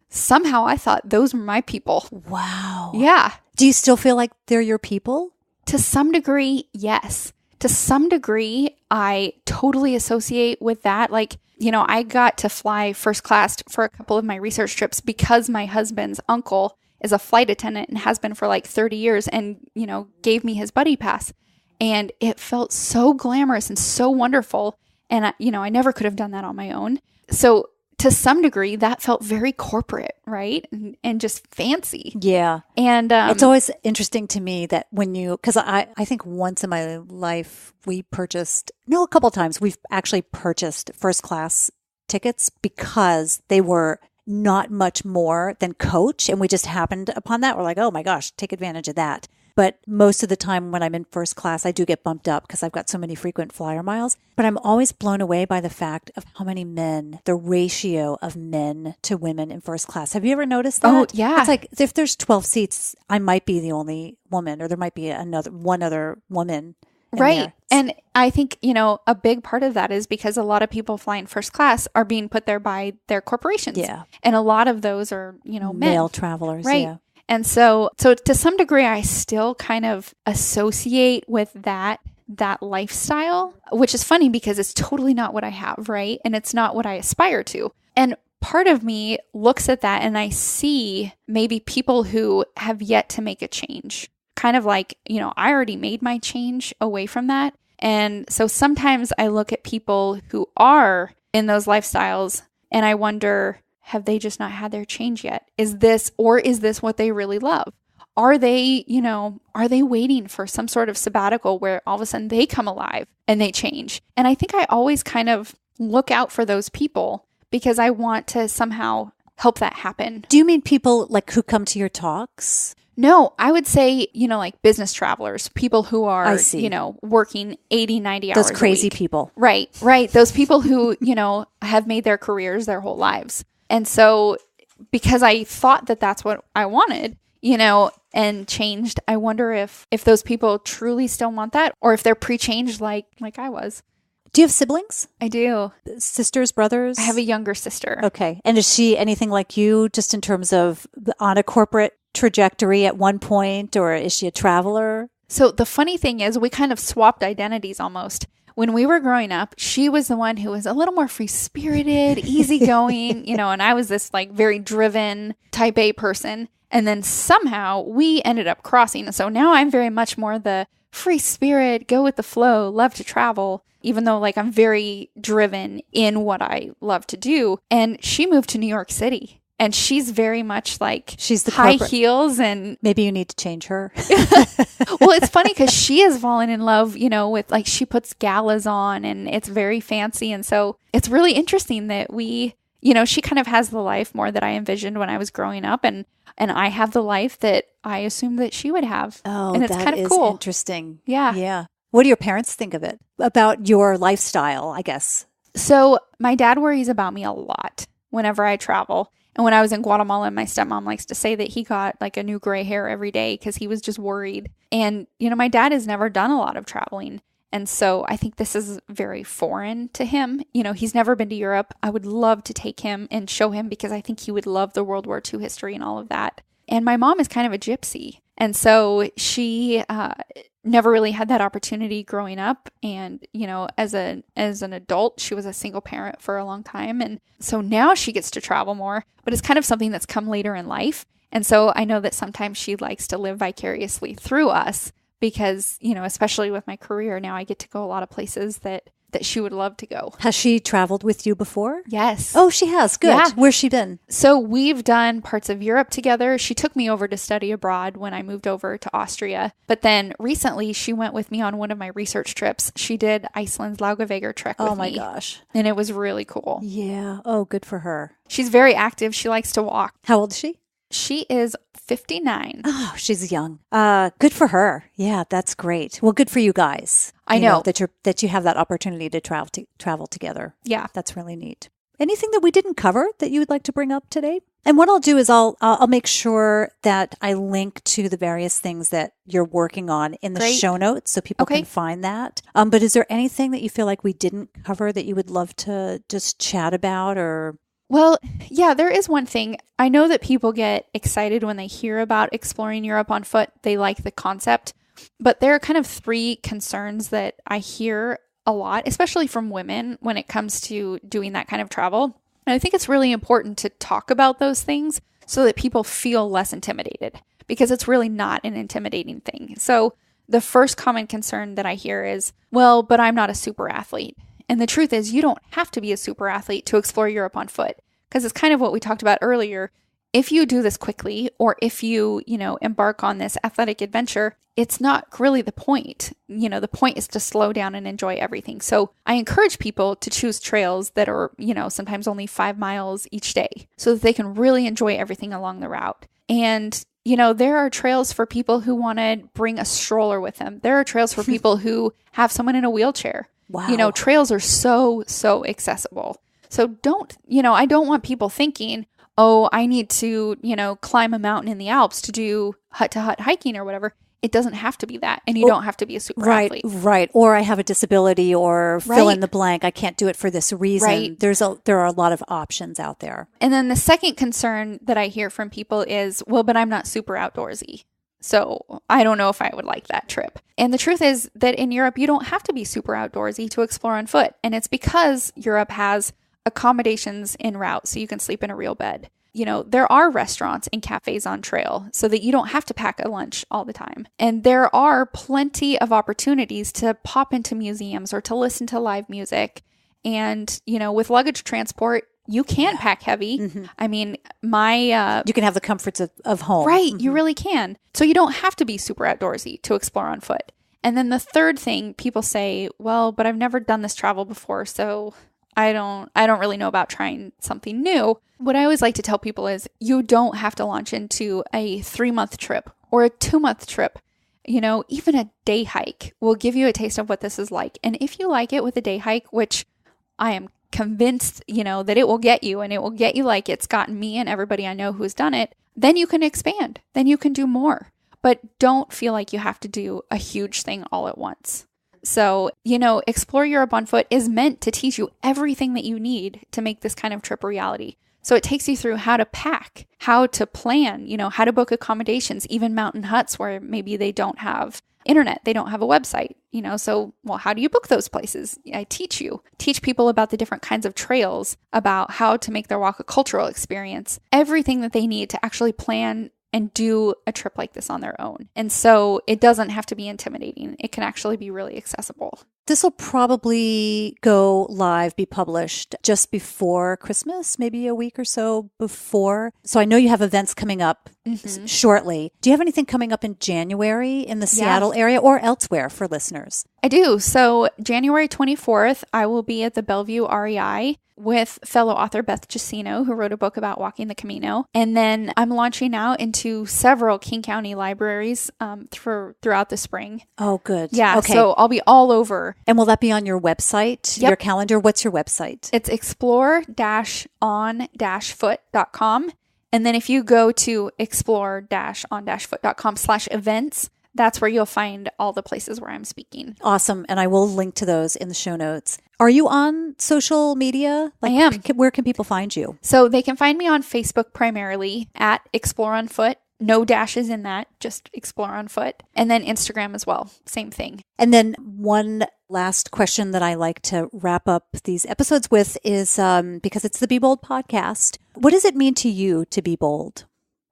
somehow I thought those were my people. Wow. Yeah. Do you still feel like they're your people? To some degree, yes. To some degree, I totally associate with that. Like, I got to fly first class for a couple of my research trips because my husband's uncle is a flight attendant and has been for like 30 years and, gave me his buddy pass. And it felt so glamorous and so wonderful. And, I never could have done that on my own. So to some degree, that felt very corporate, right? And just fancy. Yeah. And it's always interesting to me that because I think once in my life a couple times we've actually purchased first class tickets because they were not much more than coach. And we just happened upon that. We're like, oh my gosh, take advantage of that. But most of the time when I'm in first class, I do get bumped up because I've got so many frequent flyer miles. But I'm always blown away by the fact of how many men, the ratio of men to women in first class. Have you ever noticed that? Oh, yeah. It's like if there's 12 seats, I might be the only woman, or there might be one other woman. Right. And I think, a big part of that is because a lot of people flying first class are being put there by their corporations. Yeah. And a lot of those are, men. Male travelers. Right. Yeah. And so to some degree, I still kind of associate with that lifestyle, which is funny because it's totally not what I have, right? And it's not what I aspire to. And part of me looks at that and I see maybe people who have yet to make a change, kind of like, I already made my change away from that. And so sometimes I look at people who are in those lifestyles and I wonder, have they just not had their change yet? Is this what they really love? Are they waiting for some sort of sabbatical where all of a sudden they come alive and they change? And I think I always kind of look out for those people because I want to somehow help that happen. Do you mean people like who come to your talks? No, I would say, like business travelers, people who are, I see. Working 80, 90 hours Those crazy a week. People. Right. Those people who, have made their careers their whole lives. And so because I thought that that's what I wanted, and changed, I wonder if those people truly still want that or if they're pre-changed like I was. Do you have siblings? I do. Sisters, brothers? I have a younger sister. Okay. And is she anything like you just in terms of on a corporate trajectory at one point, or is she a traveler? So the funny thing is we kind of swapped identities almost. When we were growing up, she was the one who was a little more free-spirited, easygoing, and I was this like very driven type A person. And then somehow we ended up crossing. So now I'm very much more the free spirit, go with the flow, love to travel, even though like I'm very driven in what I love to do. And she moved to New York City. And she's very much like she's the high corporate. Heels and maybe you need to change her. Well, it's funny because she has fallen in love, with like she puts galas on and it's very fancy. And so it's really interesting that she kind of has the life more that I envisioned when I was growing up. And I have the life that I assumed that she would have. Oh, and it's that kind of is cool. Interesting. Yeah. Yeah. What do your parents think of it? About your lifestyle, I guess. So my dad worries about me a lot whenever I travel. And when I was in Guatemala, my stepmom likes to say that he got like a new gray hair every day because he was just worried. And, my dad has never done a lot of traveling. And so I think this is very foreign to him. He's never been to Europe. I would love to take him and show him because I think he would love the World War II history and all of that. And my mom is kind of a gypsy. And so she never really had that opportunity growing up. And, as an adult, she was a single parent for a long time. And so now she gets to travel more, but it's kind of something that's come later in life. And so I know that sometimes she likes to live vicariously through us because, especially with my career now, I get to go a lot of places that that she would love to go. Has she traveled with you before? Yes. Oh, she has. Good. Yeah. Where's she been? So we've done parts of Europe together. She took me over to study abroad when I moved over to Austria. But then recently she went with me on one of my research trips. She did Iceland's Laugavegur trek with me. Oh my gosh. And it was really cool. Yeah. Oh, good for her. She's very active. She likes to walk. How old is she? She is 59. Oh, she's young. Good for her. Yeah, that's great. Well, good for you guys. I know that you have that opportunity to travel together. Yeah. That's really neat. Anything that we didn't cover that you would like to bring up today? And what I'll do is I'll make sure that I link to the various things that you're working on in the show notes so people can find that. But is there anything that you feel like we didn't cover that you would love to just chat about or... Well, yeah, there is one thing. I know that people get excited when they hear about exploring Europe on foot. They like the concept, but there are kind of 3 concerns that I hear a lot, especially from women when it comes to doing that kind of travel. And I think it's really important to talk about those things so that people feel less intimidated, because it's really not an intimidating thing. So the first common concern that I hear is, well, but I'm not a super athlete. And the truth is, you don't have to be a super athlete to explore Europe on foot, because it's kind of what we talked about earlier. If you do this quickly, or if you, embark on this athletic adventure, it's not really the point. The point is to slow down and enjoy everything. So I encourage people to choose trails that are, sometimes only 5 miles each day so that they can really enjoy everything along the route. And there are trails for people who want to bring a stroller with them. There are trails for people who have someone in a wheelchair. Wow. Trails are so accessible. So I don't want people thinking, oh, I need to, climb a mountain in the Alps to do hut-to-hut hiking or whatever. It doesn't have to be that. And you don't have to be a super athlete. Right. Or I have a disability or fill in the blank. I can't do it for this reason. Right. There are a lot of options out there. And then the second concern that I hear from people is, well, but I'm not super outdoorsy. So I don't know if I would like that trip. And the truth is that in Europe, you don't have to be super outdoorsy to explore on foot. And it's because Europe has accommodations en route, so you can sleep in a real bed. There are restaurants and cafes on trail so that you don't have to pack a lunch all the time. And there are plenty of opportunities to pop into museums or to listen to live music. And, with luggage transport, you can pack heavy. Mm-hmm. I mean, you can have the comforts of home. Right. Mm-hmm. You really can. So you don't have to be super outdoorsy to explore on foot. And then the third thing, people say, well, but I've never done this travel before, so I don't really know about trying something new. What I always like to tell people is you don't have to launch into a 3-month trip or a 2-month trip. Even a day hike will give you a taste of what this is like. And if you like it with a day hike, which I am convinced, that it will get you, and it will get you like it's gotten me and everybody I know who's done it, then you can expand. Then you can do more. But don't feel like you have to do a huge thing all at once. So, Explore Europe on Foot is meant to teach you everything that you need to make this kind of trip a reality. So it takes you through how to pack, how to plan, how to book accommodations, even mountain huts where maybe they don't have internet, they don't have a website, so, how do you book those places? I teach people about the different kinds of trails, about how to make their walk a cultural experience, everything that they need to actually plan and do a trip like this on their own. And so it doesn't have to be intimidating. It can actually be really accessible. This will probably be published just before Christmas, maybe a week or so before. So I know you have events coming up shortly. Do you have anything coming up in January in the Seattle area or elsewhere for listeners? I do. So January 24th, I will be at the Bellevue REI with fellow author Beth Jacino, who wrote a book about walking the Camino. And then I'm launching out into several King County libraries throughout the spring. Oh, good. Yeah. Okay. So I'll be all over. And will that be on your website, your calendar? What's your website? It's explore-on-foot.com. And then if you go to explore-on-foot.com/events, that's where you'll find all the places where I'm speaking. Awesome. And I will link to those in the show notes. Are you on social media? I am. Where can people find you? So they can find me on Facebook primarily at Explore on Foot. No dashes in that, just Explore on Foot. And then Instagram as well. Same thing. And then one last question that I like to wrap up these episodes with is, because it's the Be Bold podcast, what does it mean to you to be bold?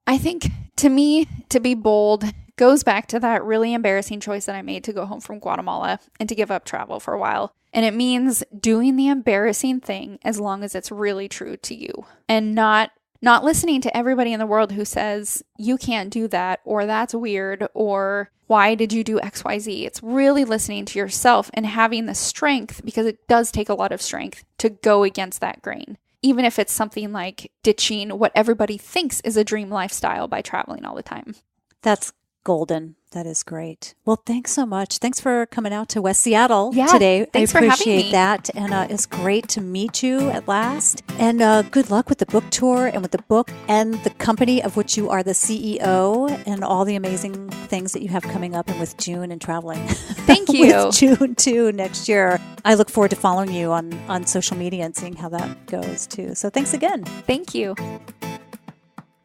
I think to me, to be bold goes back to that really embarrassing choice that I made to go home from Guatemala and to give up travel for a while. And it means doing the embarrassing thing as long as it's really true to you, and not listening to everybody in the world who says you can't do that, or that's weird, or why did you do XYZ? It's really listening to yourself and having the strength, because it does take a lot of strength to go against that grain. Even if it's something like ditching what everybody thinks is a dream lifestyle by traveling all the time. That's golden. That is great. Well, thanks so much. Thanks for coming out to West Seattle Yeah, today. Thanks I for having appreciate me. that. And it's great to meet you at last. And good luck with the book tour and with the book and the company of which you are the CEO, and all the amazing things that you have coming up, and with June and traveling. Thank you. With June too next year. I look forward to following you on social media and seeing how that goes too. So thanks again. Thank you.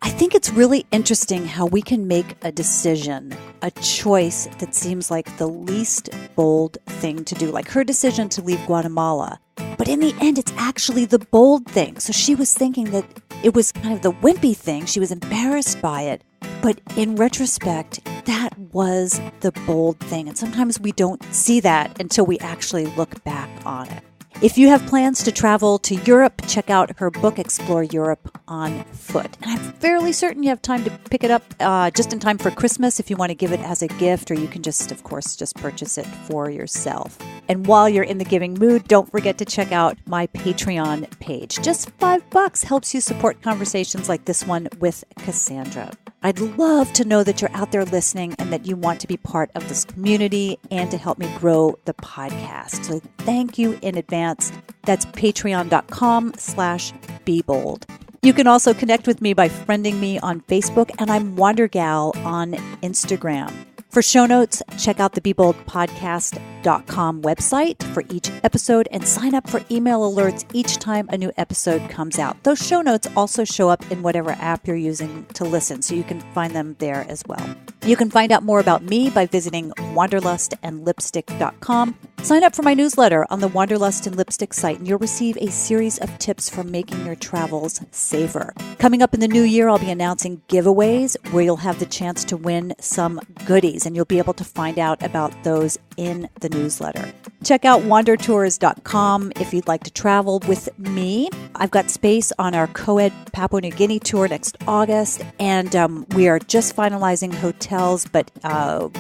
I think it's really interesting how we can make a decision, a choice that seems like the least bold thing to do, like her decision to leave Guatemala. But in the end, it's actually the bold thing. So she was thinking that it was kind of the wimpy thing. She was embarrassed by it. But in retrospect, that was the bold thing. And sometimes we don't see that until we actually look back on it. If you have plans to travel to Europe, check out her book, Explore Europe on Foot. And I'm fairly certain you have time to pick it up just in time for Christmas if you want to give it as a gift, or you can just, of course, just purchase it for yourself. And while you're in the giving mood, don't forget to check out my Patreon page. Just $5 helps you support conversations like this one with Cassandra. I'd love to know that you're out there listening and that you want to be part of this community and to help me grow the podcast. So thank you in advance. That's patreon.com/BeBold. You can also connect with me by friending me on Facebook, and I'm WonderGal on Instagram. For show notes, check out the BeBoldPodcast.com website for each episode and sign up for email alerts each time a new episode comes out. Those show notes also show up in whatever app you're using to listen, so you can find them there as well. You can find out more about me by visiting wanderlustandlipstick.com. Sign up for my newsletter on the Wanderlust and Lipstick site, and you'll receive a series of tips for making your travels safer. Coming up in the new year, I'll be announcing giveaways where you'll have the chance to win some goodies, and you'll be able to find out about those in the newsletter. Check out wandertours.com if you'd like to travel with me. I've got space on our co-ed Papua New Guinea tour next August, and we are just finalizing hotels, but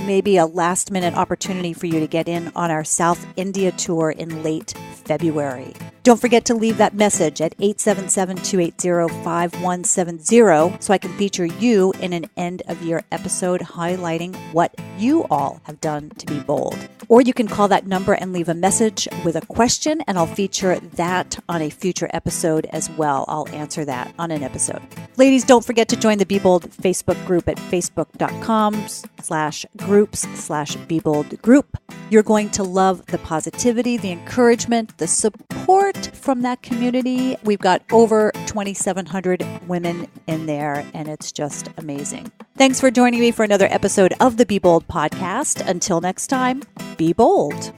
maybe a last-minute opportunity for you to get in on our South India tour in late February. Don't forget to leave that message at 877-280-5170 so I can feature you in an end-of-year episode highlighting what you all have done to be bold. Or you can call that number and leave a message with a question, and I'll feature that on a future episode as well. I'll answer that on an episode. Ladies, don't forget to join the Be Bold Facebook group at facebook.com/groups/BeBold group. You're going to love the positivity, the encouragement, the support from that community. We've got over 2,700 women in there, and it's just amazing. Thanks for joining me for another episode of the Be Bold podcast. Until next time, be bold.